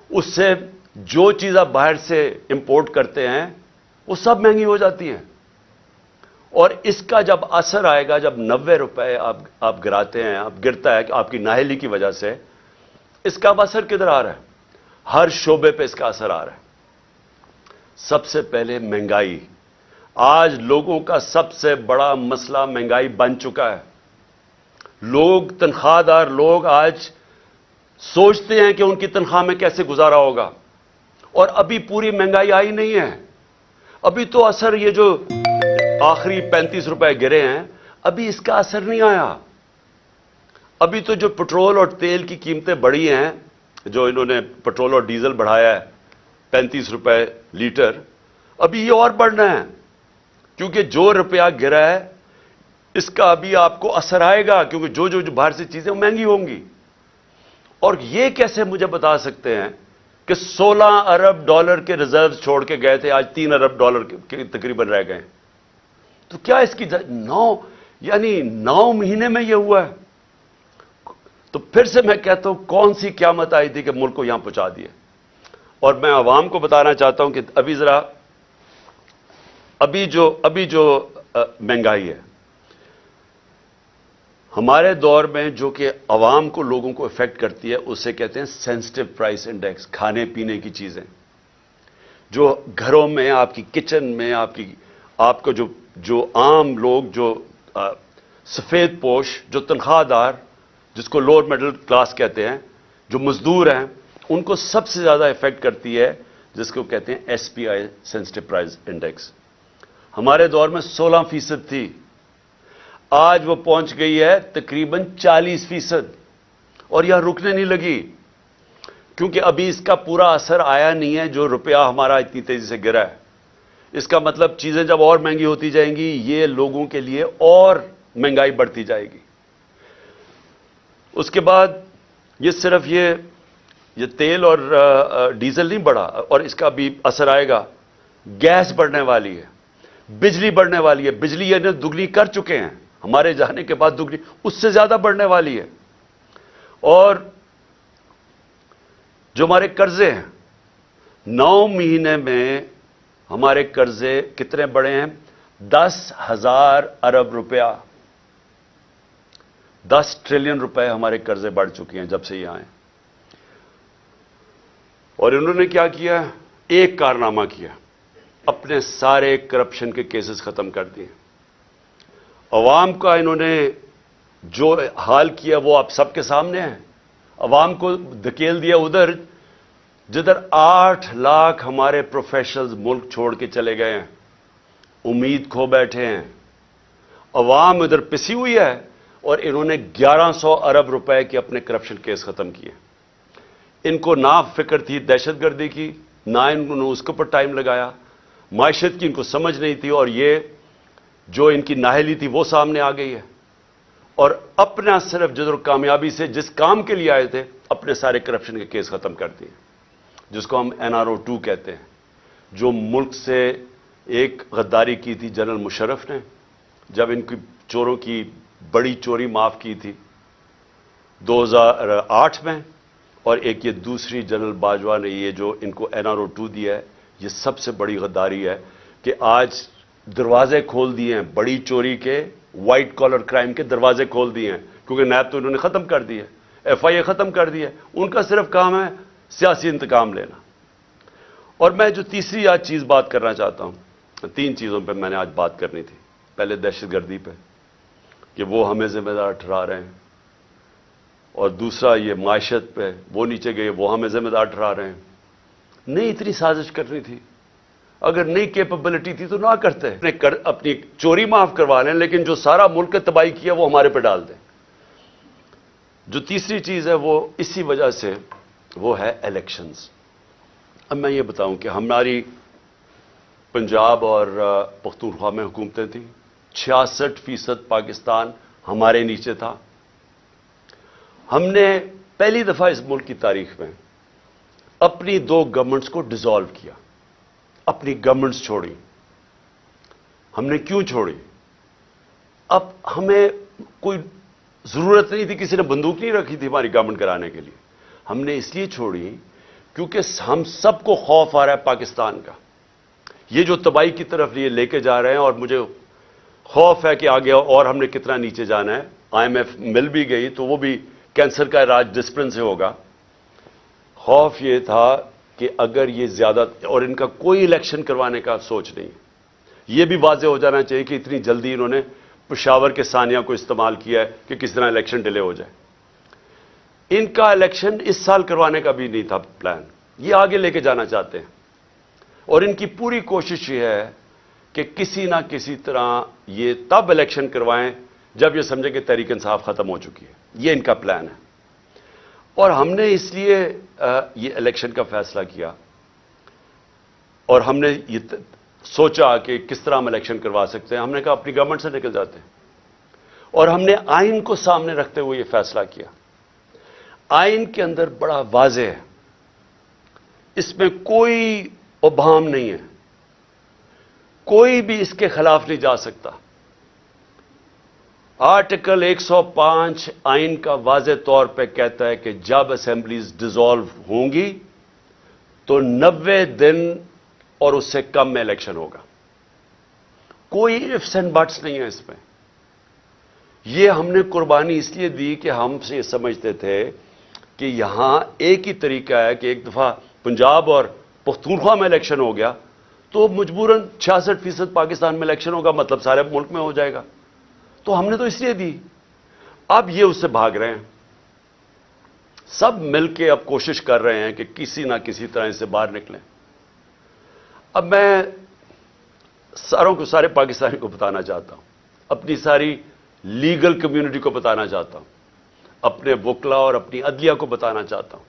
اس سے جو چیز آپ باہر سے امپورٹ کرتے ہیں وہ سب مہنگی ہو جاتی ہیں. اور اس کا جب اثر آئے گا، جب 90 روپے آپ گراتے ہیں، آپ گرتا ہے کہ آپ کی نااہلی کی وجہ سے، اس کا اثر کدھر آ رہا ہے؟ ہر شعبے پہ اس کا اثر آ رہا ہے. سب سے پہلے مہنگائی. آج لوگوں کا سب سے بڑا مسئلہ مہنگائی بن چکا ہے. لوگ تنخواہ دار لوگ آج سوچتے ہیں کہ ان کی تنخواہ میں کیسے گزارا ہوگا، اور ابھی پوری مہنگائی آئی نہیں ہے. ابھی تو اثر یہ جو آخری 35 روپے گرے ہیں ابھی اس کا اثر نہیں آیا. ابھی تو جو پٹرول اور تیل کی قیمتیں بڑھی ہیں، جو انہوں نے پٹرول اور ڈیزل بڑھایا ہے 35 روپے لیٹر، ابھی یہ اور بڑھنا ہے، کیونکہ جو روپیہ گرا ہے اس کا ابھی آپ کو اثر آئے گا، کیونکہ جو باہر سے چیزیں مہنگی ہوں گی. اور یہ کیسے مجھے بتا سکتے ہیں کہ 16 ارب ڈالر کے ریزروز چھوڑ کے گئے تھے، آج 3 ارب ڈالر کے تقریباً رہ گئے. تو کیا اس کی 9 مہینے میں یہ ہوا ہے؟ تو پھر سے میں کہتا ہوں کون سی قیامت آئی تھی کہ ملک کو یہاں پہنچا دیا. اور میں عوام کو بتانا چاہتا ہوں کہ ابھی جو مہنگائی ہے ہمارے دور میں، جو کہ عوام کو لوگوں کو افیکٹ کرتی ہے، اسے کہتے ہیں سینسٹیو پرائس انڈیکس. کھانے پینے کی چیزیں جو گھروں میں، آپ کی کچن میں، آپ کو جو عام لوگ، جو سفید پوش، جو تنخواہ دار، جس کو لوور مڈل کلاس کہتے ہیں، جو مزدور ہیں، ان کو سب سے زیادہ افیکٹ کرتی ہے، جس کو کہتے ہیں ایس پی آئی سینسٹیو پرائس انڈیکس. ہمارے دور میں 16% تھی، آج وہ پہنچ گئی ہے تقریباً 40%، اور یہاں رکنے نہیں لگی، کیونکہ ابھی اس کا پورا اثر آیا نہیں ہے جو روپیہ ہمارا اتنی تیزی سے گرا ہے. اس کا مطلب چیزیں جب اور مہنگی ہوتی جائیں گی، یہ لوگوں کے لیے اور مہنگائی بڑھتی جائے گی. اس کے بعد یہ صرف یہ تیل اور ڈیزل نہیں بڑھا، اور اس کا بھی اثر آئے گا. گیس بڑھنے والی ہے، بجلی بڑھنے والی ہے. بجلی یہ دگنی کر چکے ہیں، ہمارے جانے کے بعد دگنی، اس سے زیادہ بڑھنے والی ہے. اور جو ہمارے قرضے ہیں، 9 مہینے میں ہمارے قرضے کتنے بڑھے ہیں؟ 10,000 ارب روپیہ، 10 ٹریلین روپے ہمارے قرضے بڑھ چکے ہیں جب سے یہ آئے. اور انہوں نے کیا کیا؟ ایک کارنامہ کیا، اپنے سارے کرپشن کے کیسز ختم کر دیے. عوام کا انہوں نے جو حال کیا وہ آپ سب کے سامنے ہے. عوام کو دھکیل دیا ادھر جدھر 8 لاکھ ہمارے پروفیشنلز ملک چھوڑ کے چلے گئے ہیں، امید کھو بیٹھے ہیں. عوام ادھر پسی ہوئی ہے، اور انہوں نے 1100 ارب روپے کے اپنے کرپشن کیس ختم کیے. ان کو نہ فکر تھی دہشت گردی کی، نہ انہوں نے اس کے اوپر ٹائم لگایا. معیشت کی ان کو سمجھ نہیں تھی، اور یہ جو ان کی نااہلی تھی وہ سامنے آ گئی ہے. اور اپنا صرف جدر کامیابی سے جس کام کے لیے آئے تھے، اپنے سارے کرپشن کے کیس ختم کر دیے، جس کو ہم NRO 2 کہتے ہیں. جو ملک سے ایک غداری کی تھی جنرل مشرف نے، جب ان کی چوروں کی بڑی چوری معاف کی تھی 2008 میں، اور ایک یہ دوسری جنرل باجوہ نے یہ جو ان کو NRO 2 دیا ہے، یہ سب سے بڑی غداری ہے کہ آج دروازے کھول دیے ہیں بڑی چوری کے، وائٹ کالر کرائم کے دروازے کھول دیے ہیں، کیونکہ نیب تو انہوں نے ختم کر دی ہے، FIA ختم کر دی ہے. ان کا صرف کام ہے سیاسی انتقام لینا. اور میں جو تیسری آج چیز بات کرنا چاہتا ہوں، 3 چیزوں پہ میں نے آج بات کرنی تھی. پہلے دہشت گردی پہ کہ وہ ہمیں ذمہ دار ٹھہرا رہے ہیں، اور دوسرا یہ معیشت پہ، وہ نیچے گئے وہ ہمیں ذمہ دار ٹھہرا رہے ہیں. نہیں اتنی سازش کرنی تھی، اگر نئی کیپبلٹی تھی تو نہ کرتے، اپنی چوری معاف کروا لیں، لیکن جو سارا ملک نے تباہی کیا وہ ہمارے پہ ڈال دیں. جو تیسری چیز ہے وہ اسی وجہ سے وہ ہے الیکشنز. اب میں یہ بتاؤں کہ ہماری پنجاب اور پختونخوا میں حکومتیں تھیں، 66% پاکستان ہمارے نیچے تھا. ہم نے پہلی دفعہ اس ملک کی تاریخ میں اپنی 2 گورنمنٹس کو ڈیزالو کیا، اپنی گورنمنٹس چھوڑی. ہم نے کیوں چھوڑی؟ اب ہمیں کوئی ضرورت نہیں تھی، کسی نے بندوق نہیں رکھی تھی ہماری گورنمنٹ کرانے کے لیے. ہم نے اس لیے چھوڑی کیونکہ ہم سب کو خوف آ رہا ہے پاکستان کا، یہ جو تباہی کی طرف یہ لے کے جا رہے ہیں، اور مجھے خوف ہے کہ آگے اور ہم نے کتنا نیچے جانا ہے. IMF مل بھی گئی تو وہ بھی کینسر کا علاج ڈسپلن سے ہوگا. خوف یہ تھا کہ اگر یہ زیادہ، اور ان کا کوئی الیکشن کروانے کا سوچ نہیں، یہ بھی واضح ہو جانا چاہیے کہ اتنی جلدی انہوں نے پشاور کے ثانیہ کو استعمال کیا ہے کہ کس طرح الیکشن ڈیلے ہو جائے. ان کا الیکشن اس سال کروانے کا بھی نہیں تھا پلان, یہ آگے لے کے جانا چاہتے ہیں, اور ان کی پوری کوشش یہ ہے کہ کسی نہ کسی طرح یہ تب الیکشن کروائیں جب یہ سمجھیں کہ تحریک انصاف ختم ہو چکی ہے. یہ ان کا پلان ہے, اور ہم نے اس لیے یہ الیکشن کا فیصلہ کیا, اور ہم نے یہ سوچا کہ کس طرح ہم الیکشن کروا سکتے ہیں. ہم نے کہا اپنی گورنمنٹ سے نکل جاتے ہیں, اور ہم نے آئین کو سامنے رکھتے ہوئے یہ فیصلہ کیا. آئین کے اندر بڑا واضح ہے, اس میں کوئی ابہام نہیں ہے, کوئی بھی اس کے خلاف نہیں جا سکتا. آرٹیکل 105 آئین کا واضح طور پہ کہتا ہے کہ جب اسمبلیز ڈیزالو ہوں گی تو 90 دن اور اس سے کم میں الیکشن ہوگا. کوئی ifs اینڈ بٹس نہیں ہے اس میں. یہ ہم نے قربانی اس لیے دی کہ ہم سے یہ سمجھتے تھے کہ یہاں ایک ہی طریقہ ہے کہ ایک دفعہ پنجاب اور پختونخوا میں الیکشن ہو گیا تو مجبوراً 66% پاکستان میں الیکشن ہوگا, مطلب سارے ملک میں ہو جائے گا. تو ہم نے تو اس لیے دی. اب یہ اس سے بھاگ رہے ہیں, سب مل کے اب کوشش کر رہے ہیں کہ کسی نہ کسی طرح اس سے باہر نکلیں. اب میں سارے پاکستانی کو بتانا چاہتا ہوں, اپنی ساری لیگل کمیونٹی کو بتانا چاہتا ہوں, اپنے وکلا اور اپنی عدلیہ کو بتانا چاہتا ہوں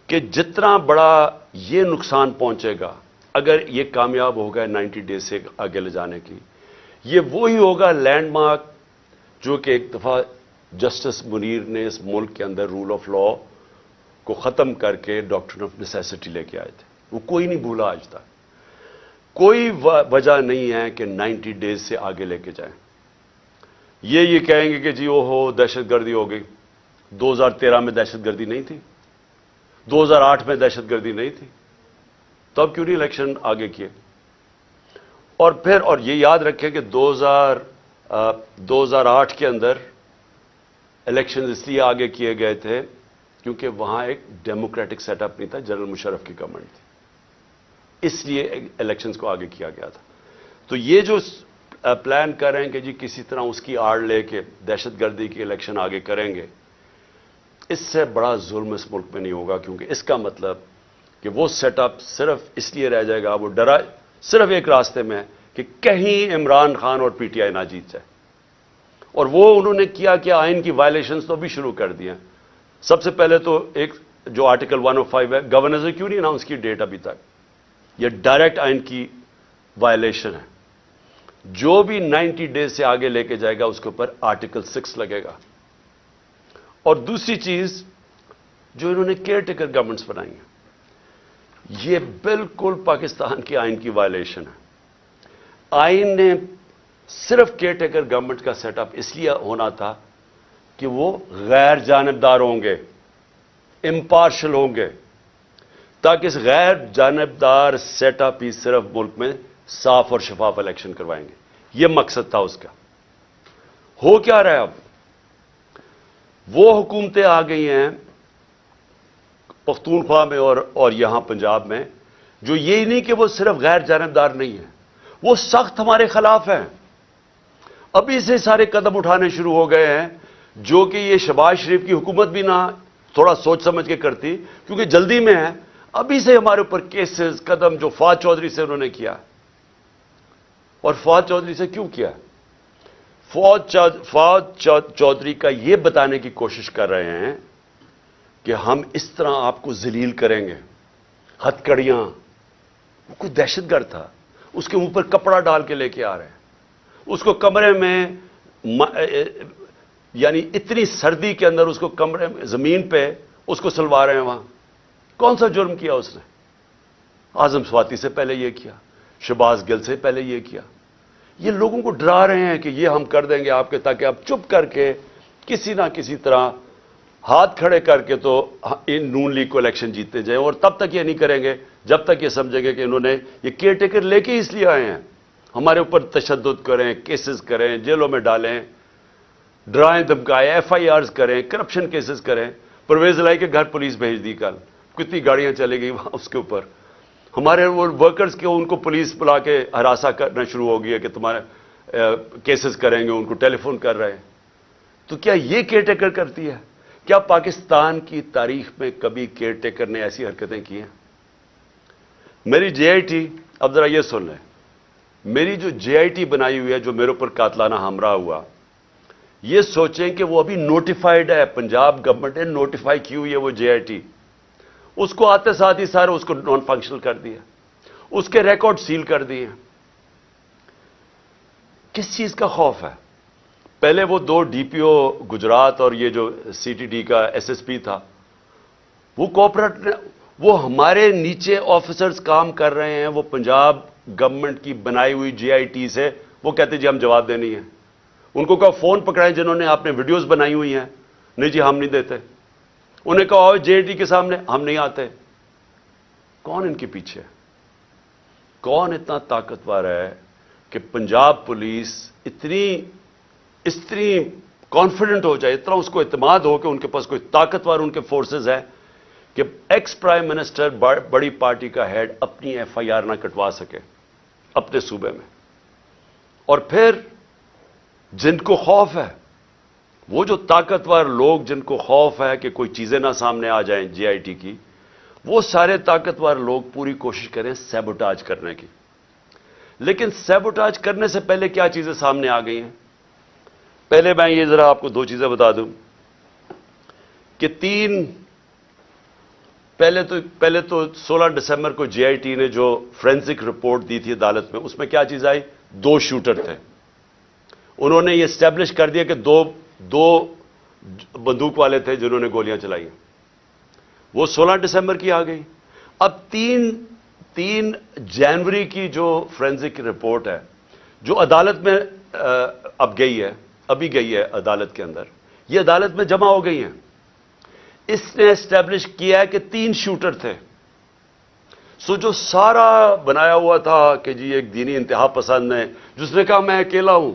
کہ جتنا بڑا یہ نقصان پہنچے گا اگر یہ کامیاب ہوگا 90 ڈیز سے آگے لے جانے کی, یہ وہی ہوگا لینڈ مارک جو کہ ایک دفعہ جسٹس منیر نے اس ملک کے اندر رول آف لا کو ختم کر کے ڈاکٹرن آف نیسیسٹی لے کے آئے تھے. وہ کوئی نہیں بھولا آج تک. کوئی وجہ نہیں ہے کہ 90 ڈیز سے آگے لے کے جائیں. یہ کہیں گے کہ جی وہ ہو دہشت گردی ہو گئی. 2013 میں دہشت گردی نہیں تھی, 2008 میں دہشت گردی نہیں تھی, تب کیوں نہیں الیکشن آگے کیے؟ اور پھر اور یہ یاد رکھیں کہ 2008 کے اندر الیکشن اس لیے آگے کیے گئے تھے کیونکہ وہاں ایک ڈیموکریٹک سیٹ اپ نہیں تھا, جنرل مشرف کی گورنمنٹ تھی, اس لیے الیکشنز کو آگے کیا گیا تھا. تو یہ جو پلان کر رہے ہیں کہ جی کسی طرح اس کی آڑ لے کے دہشت گردی کی الیکشن آگے کریں گے, اس سے بڑا ظلم اس ملک میں نہیں ہوگا, کیونکہ اس کا مطلب کہ وہ سیٹ اپ صرف اس لیے رہ جائے گا, وہ ڈرا صرف ایک راستے میں کہ کہیں عمران خان اور پی ٹی آئی نہ جیت جائے. اور وہ انہوں نے کیا کہ آئین کی وائلیشنز تو بھی شروع کر دی ہیں. سب سے پہلے تو ایک جو آرٹیکل 105 ہے, گورنر نے کیوں نہیں اناؤنس کی ڈیٹ ابھی تک, یہ ڈائریکٹ آئین کی وائلیشن ہے. جو بھی 90 ڈیز سے آگے لے کے جائے گا اس کے اوپر آرٹیکل 6 لگے گا. اور دوسری چیز جو انہوں نے کیئر ٹیکر گورنمنٹس بنائی ہیں, یہ بالکل پاکستان کے آئین کی وائلیشن ہے. آئین نے صرف کیئر ٹیکر گورنمنٹ کا سیٹ اپ اس لیے ہونا تھا کہ وہ غیر جانبدار ہوں گے, امپارشل ہوں گے, تاکہ اس غیر جانبدار سیٹ اپ ہی صرف ملک میں صاف اور شفاف الیکشن کروائیں گے. یہ مقصد تھا اس کا. ہو کیا رہا ہے اب؟ وہ حکومتیں آ گئی ہیں پختونخوا میں اور یہاں پنجاب میں, جو یہی نہیں کہ وہ صرف غیر جانبدار نہیں ہیں, وہ سخت ہمارے خلاف ہیں. ابھی سے سارے قدم اٹھانے شروع ہو گئے ہیں جو کہ یہ شہباز شریف کی حکومت بھی نہ تھوڑا سوچ سمجھ کے کرتی, کیونکہ جلدی میں ہے. ابھی سے ہمارے اوپر کیسز قدم جو فواد چودھری سے انہوں نے کیا, اور فواد چودھری سے کیوں کیا؟ فواد چودھری کا یہ بتانے کی کوشش کر رہے ہیں کہ ہم اس طرح آپ کو ذلیل کریں گے. ہتکڑیاں, وہ کوئی دہشت گرد تھا, اس کے منہ پر کپڑا ڈال کے لے کے آ رہے ہیں, اس کو کمرے میں یعنی اتنی سردی کے اندر اس کو کمرے میں زمین پہ اس کو سلوا رہے ہیں. وہاں کون سا جرم کیا اس نے؟ اعظم سواتی سے پہلے یہ کیا, شہباز گل سے پہلے یہ کیا. یہ لوگوں کو ڈرا رہے ہیں کہ یہ ہم کر دیں گے آپ کے, تاکہ آپ چپ کر کے کسی نہ کسی طرح ہاتھ کھڑے کر کے تو ان نون لیگ کو الیکشن جیتتے جائیں. اور تب تک یہ نہیں کریں گے جب تک یہ سمجھیں گے کہ انہوں نے یہ کیئر ٹیکر لے کے اس لیے آئے ہیں, ہمارے اوپر تشدد کریں, کیسز کریں, جیلوں میں ڈالیں, ڈرائیں دھمکائیں, ایف آئی آرز کریں, کرپشن کیسز کریں. پرویز الہی کے گھر پولیس بھیج دی, کل کتنی گاڑیاں چلے گئی وہاں اس کے اوپر. ہمارے وہ ورکرز کے ان کو پولیس بلا کے ہراساں کرنا شروع ہو گئی ہے کہ تمہارے کیسز کریں گے، ان کو ٹیلی فون کر رہے ہیں. تو کیا یہ کیئر ٹیکر کرتی ہے؟ کیا پاکستان کی تاریخ میں کبھی کیئر ٹیکر نے ایسی حرکتیں کی ہیں؟ میری جے آئی ٹی، اب ذرا یہ سن لیں، میری جو جے آئی ٹی بنائی ہوئی ہے، جو میرے اوپر قاتلانہ حملہ ہوا، یہ سوچیں کہ وہ ابھی نوٹیفائڈ ہے، پنجاب گورنمنٹ نے نوٹیفائی کی ہوئی ہے وہ جے آئی ٹی. اس کو آتے ساتھ ہی سارے اس کو نان فنکشنل کر دیا، اس کے ریکارڈ سیل کر دیے. کس چیز کا خوف ہے؟ پہلے وہ 2 ڈی پی او گجرات اور یہ جو سی ٹی ڈی کا ایس ایس پی تھا، وہ کوپریٹ، وہ ہمارے نیچے آفیسرز کام کر رہے ہیں، وہ پنجاب گورنمنٹ کی بنائی ہوئی جے آئی ٹی سے وہ کہتے جی ہم جواب دینی ہے. ان کو کہا فون پکڑائیں جنہوں نے آپ نے ویڈیوز بنائی ہوئی ہیں، نہیں جی ہم نہیں دیتے. انہیں کہا جے آئی ٹی کے سامنے ہم نہیں آتے. کون ان کے پیچھے؟ کون اتنا طاقتور ہے کہ پنجاب پولیس اتنی کانفیڈنٹ ہو جائے، اتنا اس کو اعتماد ہو کہ ان کے پاس کوئی طاقتور ان کے فورسز ہیں کہ ایکس پرائم منسٹر بڑی پارٹی کا ہیڈ اپنی ایف آئی آر نہ کٹوا سکے اپنے صوبے میں. اور پھر جن کو خوف ہے، وہ جو طاقتور لوگ جن کو خوف ہے کہ کوئی چیزیں نہ سامنے آ جائیں جے آئی ٹی کی، وہ سارے طاقتور لوگ پوری کوشش کریں سیبوٹاج کرنے کی. لیکن سیبوٹاج کرنے سے پہلے کیا چیزیں سامنے آ گئی ہیں؟ پہلے میں یہ ذرا آپ کو 2 چیزیں بتا دوں کہ پہلے تو 16 دسمبر کو جے آئی ٹی نے جو فورینسک رپورٹ دی تھی عدالت میں، اس میں کیا چیز آئی؟ 2 شوٹر تھے. انہوں نے یہ اسٹیبلش کر دیا کہ دو بندوق والے تھے جنہوں نے گولیاں چلائی. وہ 16 دسمبر کی آ گئی. اب 3 جنوری کی جو فورینسک رپورٹ ہے، جو عدالت میں ابھی گئی ہے عدالت کے اندر، یہ عدالت میں جمع ہو گئی ہیں. اس نے اسٹیبلش کیا ہے کہ 3 شوٹر تھے. جو سارا بنایا ہوا تھا کہ جی ایک دینی انتہا پسند ہے جس نے کہا میں اکیلا ہوں،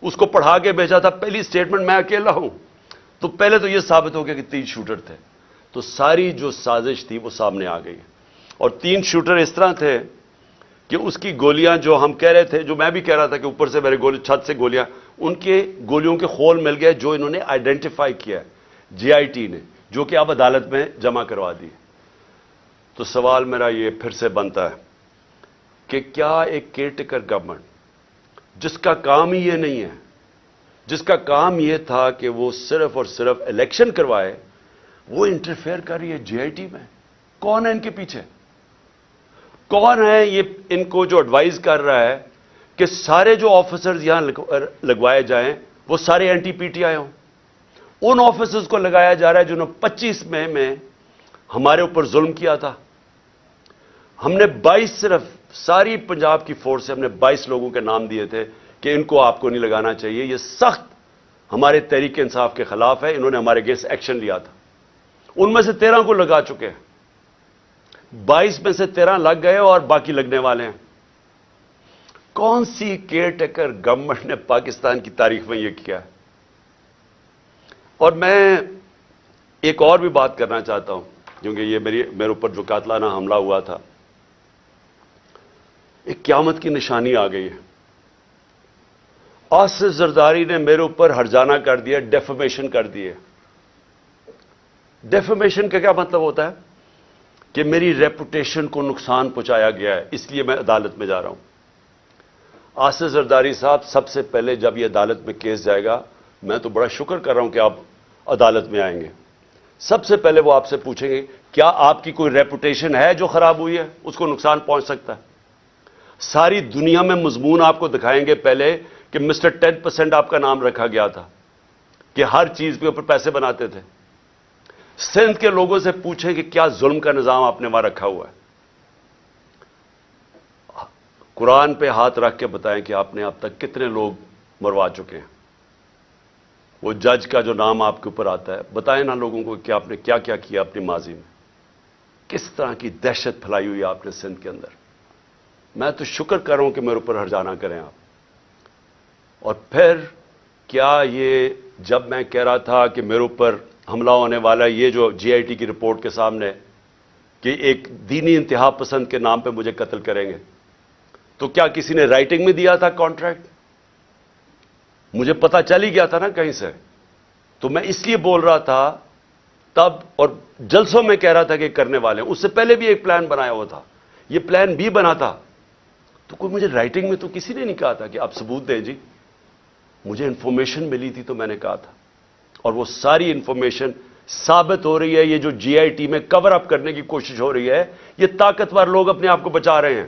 اس کو پڑھا کے بھیجا تھا پہلی سٹیٹمنٹ میں اکیلا ہوں. تو پہلے تو یہ ثابت ہو گیا کہ 3 شوٹر تھے. تو ساری جو سازش تھی وہ سامنے آ گئی. اور 3 شوٹر اس طرح تھے کہ اس کی گولیاں جو ہم کہہ رہے تھے، جو میں بھی کہہ رہا تھا کہ اوپر سے میرے چھت سے گولیاں، ان کے گولیوں کے خول مل گئے جو انہوں نے آئیڈینٹیفائی کیا جے آئی ٹی نے، جو کہ اب عدالت میں جمع کروا دی. تو سوال میرا یہ پھر سے بنتا ہے کہ کیا ایک کیئر ٹیکر گورنمنٹ جس کا کام ہی یہ نہیں ہے، جس کا کام یہ تھا کہ وہ صرف اور صرف الیکشن کروائے، وہ انٹرفیئر کر رہی ہے جے آئی ٹی میں؟ کون ہے ان کے پیچھے؟ کون ہے یہ ان کو جو ایڈوائز کر رہا ہے کہ سارے جو آفیسرز یہاں لگوائے جائیں وہ سارے anti PTI ہوں؟ ان آفیسرز کو لگایا جا رہا ہے جنہوں نے 25 مئی میں ہمارے اوپر ظلم کیا تھا. ہم نے 22 صرف ساری پنجاب کی فورس سے ہم نے 22 لوگوں کے نام دیے تھے کہ ان کو آپ کو نہیں لگانا چاہیے، یہ سخت ہمارے تحریک انصاف کے خلاف ہے، انہوں نے ہمارے اگینسٹ ایکشن لیا تھا. ان میں سے 13 کو لگا چکے ہیں، 22 میں سے 13 لگ گئے اور باقی لگنے والے ہیں. کون سی کیئر ٹیکر گورنمنٹ نے پاکستان کی تاریخ میں یہ کیا ہے؟ اور میں ایک اور بھی بات کرنا چاہتا ہوں، کیونکہ یہ میرے اوپر جو قاتلانہ حملہ ہوا تھا، ایک قیامت کی نشانی آ گئی ہے. آصف زرداری نے میرے اوپر ہرجانہ کر دیا، ڈیفیمیشن کر دیے. ڈیفیمیشن کا کیا مطلب ہوتا ہے؟ کہ میری ریپوٹیشن کو نقصان پہنچایا گیا ہے، اس لیے میں عدالت میں جا رہا ہوں. آصف زرداری صاحب، سب سے پہلے جب یہ عدالت میں کیس جائے گا، میں تو بڑا شکر کر رہا ہوں کہ آپ عدالت میں آئیں گے. سب سے پہلے وہ آپ سے پوچھیں گے کیا آپ کی کوئی ریپوٹیشن ہے جو خراب ہوئی ہے، اس کو نقصان پہنچ سکتا ہے. ساری دنیا میں مضمون آپ کو دکھائیں گے پہلے کہ مسٹر 10% آپ کا نام رکھا گیا تھا، کہ ہر چیز کے اوپر پیسے بناتے تھے. سندھ کے لوگوں سے پوچھیں کہ کیا ظلم کا نظام آپ نے وہاں رکھا ہوا ہے. قرآن پہ ہاتھ رکھ کے بتائیں کہ آپ نے اب تک کتنے لوگ مروا چکے ہیں. وہ جج کا جو نام آپ کے اوپر آتا ہے، بتائیں نا لوگوں کو کہ آپ نے کیا کیا کیا اپنی ماضی میں، کس طرح کی دہشت پھیلائی ہوئی آپ نے سندھ کے اندر. میں تو شکر کر رہا ہوں کہ میرے اوپر ہرجانہ کریں آپ. اور پھر کیا یہ جب میں کہہ رہا تھا کہ میرے اوپر حملہ ہونے والا ہے، یہ جو جے آئی ٹی کی رپورٹ کے سامنے کہ ایک دینی انتہا پسند کے نام پہ مجھے قتل کریں گے، تو کیا کسی نے رائٹنگ میں دیا تھا کانٹریکٹ؟ مجھے پتا چل ہی گیا تھا نا کہیں سے، تو میں اس لیے بول رہا تھا تب، اور جلسوں میں کہہ رہا تھا کہ کرنے والے ہیں. اس سے پہلے بھی ایک پلان بنایا ہوا تھا، یہ پلان بھی بنا تھا. تو کوئی مجھے رائٹنگ میں تو کسی نے نہیں کہا تھا کہ آپ ثبوت دیں جی. مجھے انفارمیشن ملی تھی تو میں نے کہا تھا، اور وہ ساری انفارمیشن ثابت ہو رہی ہے. یہ جو جی آئی ٹی میں کور اپ کرنے کی کوشش ہو رہی ہے، یہ طاقتور لوگ اپنے آپ کو بچا رہے ہیں.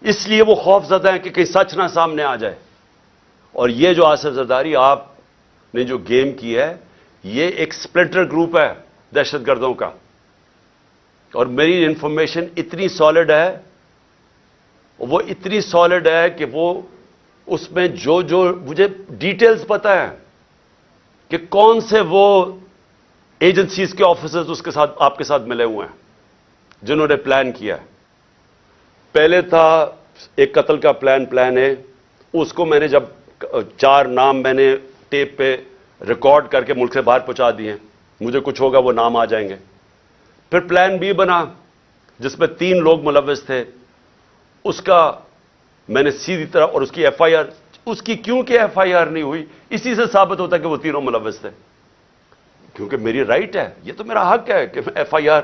اس لیے وہ خوف زدہ ہیں کہ کہیں سچ نہ سامنے آ جائے. اور یہ جو آصف زرداری آپ نے جو گیم کی ہے، یہ ایک سپلنٹر گروپ ہے دہشت گردوں کا. اور میری انفارمیشن اتنی سالڈ ہے، وہ اتنی سالڈ ہے کہ وہ اس میں جو مجھے ڈیٹیلز پتا ہے کہ کون سے وہ ایجنسیز کے آفیسرز اس کے ساتھ آپ کے ساتھ ملے ہوئے ہیں جنہوں نے پلان کیا ہے. پہلے تھا ایک قتل کا پلان ہے، اس کو میں نے جب 4 نام میں نے ٹیپ پہ ریکارڈ کر کے ملک سے باہر پہنچا دیے، مجھے کچھ ہوگا وہ نام آ جائیں گے. پھر پلان بی بنا جس میں 3 لوگ ملوث تھے، اس کا میں نے سیدھی طرح، اور اس کی ایف آئی آر، اس کی کیونکہ ایف آئی آر نہیں ہوئی، اسی سے ثابت ہوتا ہے کہ وہ تینوں ملوث تھے. کیونکہ میری رائٹ ہے، یہ تو میرا حق ہے کہ ایف آئی آر،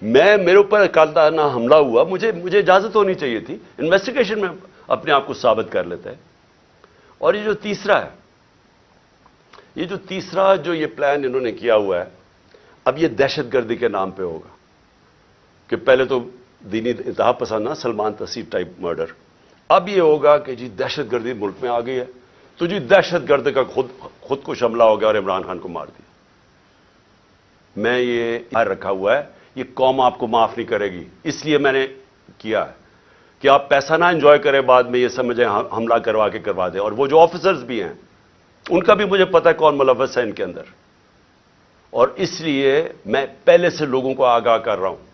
میرے اوپر قاتلانہ حملہ ہوا، مجھے اجازت ہونی چاہیے تھی. انویسٹیگیشن میں اپنے آپ کو ثابت کر لیتے ہیں. اور یہ جو تیسرا جو یہ پلان انہوں نے کیا ہوا ہے، اب یہ دہشت گردی کے نام پہ ہوگا کہ پہلے تو دینی انتہا پسند نہ سلمان تسیب ٹائپ مرڈر، اب یہ ہوگا کہ جی دہشت گردی ملک میں آ گئی ہے تو جی دہشت گرد کا خود کش حملہ ہو گیا اور عمران خان کو مار دیا. میں یہ رکھا ہوا ہے، یہ قوم آپ کو معاف نہیں کرے گی. اس لیے میں نے کیا ہے کہ آپ پیسہ نہ انجوائے کریں، بعد میں یہ سمجھیں حملہ کروا دیں. اور وہ جو آفیسرز بھی ہیں ان کا بھی مجھے پتا ہے کون ملوث ہے ان کے اندر. اور اس لیے میں پہلے سے لوگوں کو آگاہ کر رہا ہوں،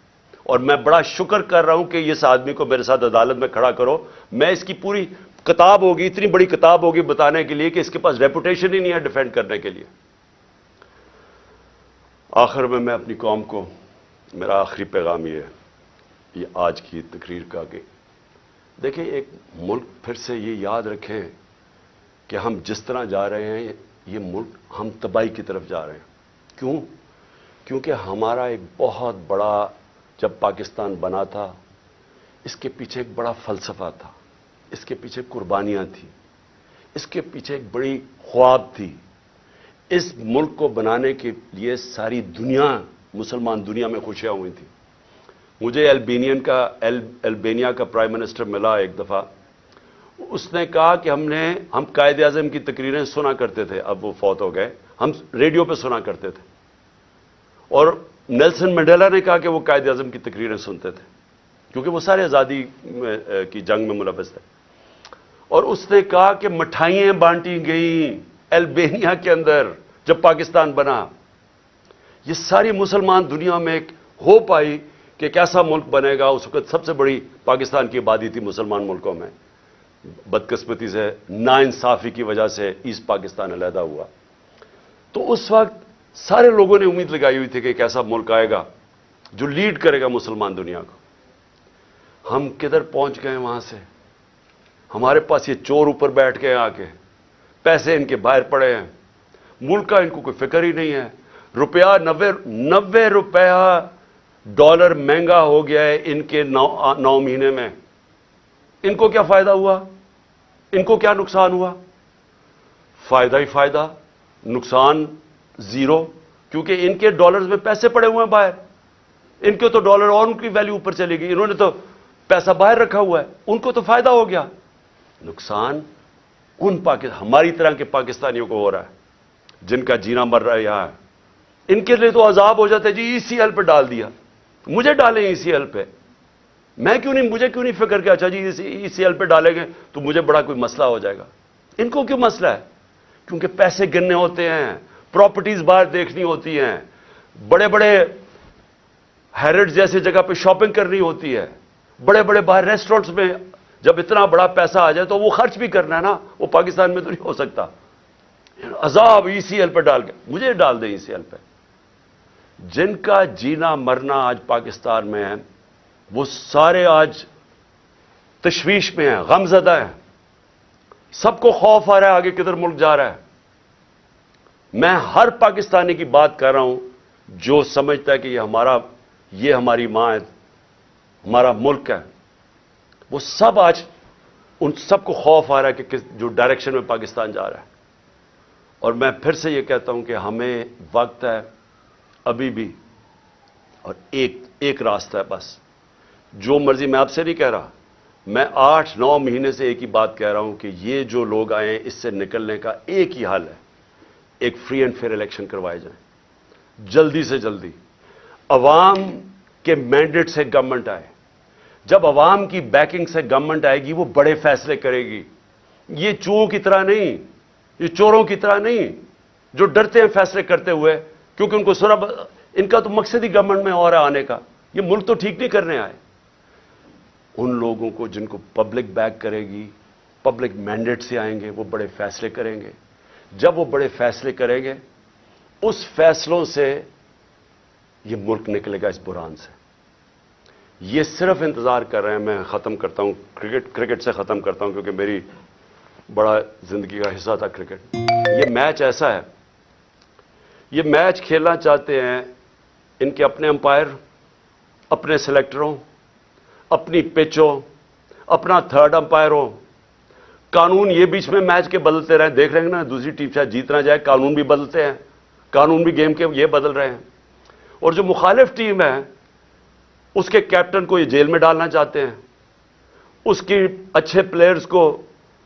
اور میں بڑا شکر کر رہا ہوں کہ اس آدمی کو میرے ساتھ عدالت میں کھڑا کرو. میں اس کی پوری کتاب ہوگی، اتنی بڑی کتاب ہوگی بتانے کے لیے کہ اس کے پاس ریپوٹیشن ہی نہیں ہے ڈیفینڈ کرنے کے لیے. آخر میں اپنی قوم کو میرا آخری پیغام یہ ہے، یہ آج کی تقریر کا، کہ دیکھیں ایک ملک پھر سے یہ یاد رکھیں کہ ہم جس طرح جا رہے ہیں یہ ملک ہم تباہی کی طرف جا رہے ہیں. کیوں؟ کیونکہ ہمارا ایک بہت بڑا، جب پاکستان بنا تھا اس کے پیچھے ایک بڑا فلسفہ تھا، اس کے پیچھے قربانیاں تھیں، اس کے پیچھے ایک بڑی خواب تھی. اس ملک کو بنانے کے لیے ساری دنیا، مسلمان دنیا میں خوشیاں ہوئی تھیں. مجھے البینیا کا پرائم منسٹر ملا ایک دفعہ، اس نے کہا کہ ہم قائد اعظم کی تقریریں سنا کرتے تھے، اب وہ فوت ہو گئے، ہم ریڈیو پہ سنا کرتے تھے. اور نیلسن منڈیلا نے کہا کہ وہ قائد اعظم کی تقریریں سنتے تھے کیونکہ وہ سارے آزادی کی جنگ میں ملوث تھے. اور اس نے کہا کہ مٹھائیاں بانٹی گئیں البینیا کے اندر جب پاکستان بنا. یہ ساری مسلمان دنیا میں ایک ہوپ آئی کہ کیسا ملک بنے گا. اس وقت سب سے بڑی پاکستان کی آبادی تھی مسلمان ملکوں میں. بدقسمتی سے ناانصافی کی وجہ سے ایسٹ پاکستان علیحدہ ہوا. تو اس وقت سارے لوگوں نے امید لگائی ہوئی تھی کہ ایک ایسا ملک آئے گا جو لیڈ کرے گا مسلمان دنیا کو. ہم کدھر پہنچ گئے وہاں سے؟ ہمارے پاس یہ چور اوپر بیٹھ کے آ کے پیسے ان کے باہر پڑے ہیں، ملک کا ان کو کوئی فکر ہی نہیں ہے. روپیہ 90 روپیہ ڈالر مہنگا ہو گیا ہے ان کے 9 مہینے میں. ان کو کیا فائدہ ہوا؟ ان کو کیا نقصان ہوا؟ فائدہ ہی فائدہ، نقصان زیرو. کیونکہ ان کے ڈالرز میں پیسے پڑے ہوئے ہیں باہر، ان کے تو ڈالر اور ان کی ویلیو اوپر چلے گی. انہوں نے تو پیسہ باہر رکھا ہوا ہے، ان کو تو فائدہ ہو گیا. نقصان ہماری طرح کے پاکستانیوں کو ہو رہا ہے جن کا جینا مر رہا ہے یہاں. ان کے لیے تو عذاب ہو جاتا ہے، جی ای سی ایل پہ ڈال دیا، مجھے ڈالیں ای سی ایل پہ. مجھے کیوں نہیں فکر کہ اچھا جی ای سی ایل پہ ڈالیں گے تو مجھے بڑا کوئی مسئلہ ہو جائے گا. ان کو کیوں مسئلہ ہے؟ کیونکہ پیسے گننے ہوتے ہیں، پراپرٹیز باہر دیکھنی ہوتی ہیں، بڑے بڑے ہیرڈ جیسی جگہ پہ شاپنگ کرنی ہوتی ہے، بڑے بڑے باہر ریسٹورنٹس میں جب اتنا بڑا پیسہ آ جائے تو وہ خرچ بھی کرنا ہے نا. وہ پاکستان میں تو نہیں ہو سکتا. عذاب ای سی ایل پہ ڈال کے مجھے ڈال دیں ای سی ایل پہ. جن کا جینا مرنا آج پاکستان میں ہے وہ سارے آج تشویش میں ہیں، غم زدہ ہیں. سب کو خوف آ رہا ہے آگے کدھر ملک جا رہا ہے. میں ہر پاکستانی کی بات کر رہا ہوں جو سمجھتا ہے کہ یہ ہماری ماں ہے, ہمارا ملک ہے. وہ سب آج ان سب کو خوف آ رہا ہے کہ جو ڈائریکشن میں پاکستان جا رہا ہے. اور میں پھر سے یہ کہتا ہوں کہ ہمیں وقت ہے ابھی بھی, اور ایک راستہ ہے بس. جو مرضی, میں آپ سے نہیں کہہ رہا, میں 8-9 مہینے سے ایک ہی بات کہہ رہا ہوں کہ یہ جو لوگ آئے ہیں اس سے نکلنے کا ایک ہی حل ہے, ایک فری اینڈ فیئر الیکشن کروائے جائیں جلدی سے جلدی. عوام کے مینڈیٹ سے گورنمنٹ آئے. جب عوام کی بیکنگ سے گورنمنٹ آئے گی وہ بڑے فیصلے کرے گی. یہ چوروں کی طرح نہیں, یہ چوروں کی طرح نہیں جو ڈرتے ہیں فیصلے کرتے ہوئے, کیونکہ ان کو ان کا تو مقصد ہی گورنمنٹ میں اور آنے کا. یہ ملک تو ٹھیک نہیں کرنے آئے. ان لوگوں کو جن کو پبلک بیک کرے گی, پبلک مینڈیٹ سے آئیں گے, وہ بڑے فیصلے کریں گے. جب وہ بڑے فیصلے کریں گے, اس فیصلوں سے یہ ملک نکلے گا اس بحران سے. یہ صرف انتظار کر رہے ہیں. میں ختم کرتا ہوں, کرکٹ سے ختم کرتا ہوں کیونکہ میری بڑا زندگی کا حصہ تھا کرکٹ. یہ میچ ایسا ہے, یہ میچ کھیلنا چاہتے ہیں ان کے اپنے امپائر, اپنے سلیکٹروں, اپنی پچ ہو, اپنا تھرڈ امپائر ہو. قانون یہ بیچ میں میچ کے بدلتے رہے, دیکھ رہے ہیں نا, دوسری ٹیم شاید جیت نہ جائے, قانون بھی بدلتے ہیں, قانون بھی گیم کے یہ بدل رہے ہیں. اور جو مخالف ٹیم ہے اس کے کیپٹن کو یہ جیل میں ڈالنا چاہتے ہیں, اس کی اچھے پلیئرز کو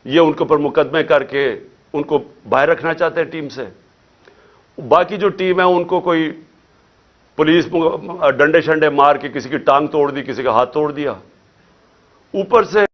یہ ان کے اوپر مقدمے کر کے ان کو باہر رکھنا چاہتے ہیں ٹیم سے. باقی جو ٹیم ہے ان کو کوئی پولیس ڈنڈے شنڈے مار کے کسی کی ٹانگ توڑ دی, کسی کا ہاتھ توڑ دیا. اوپر سے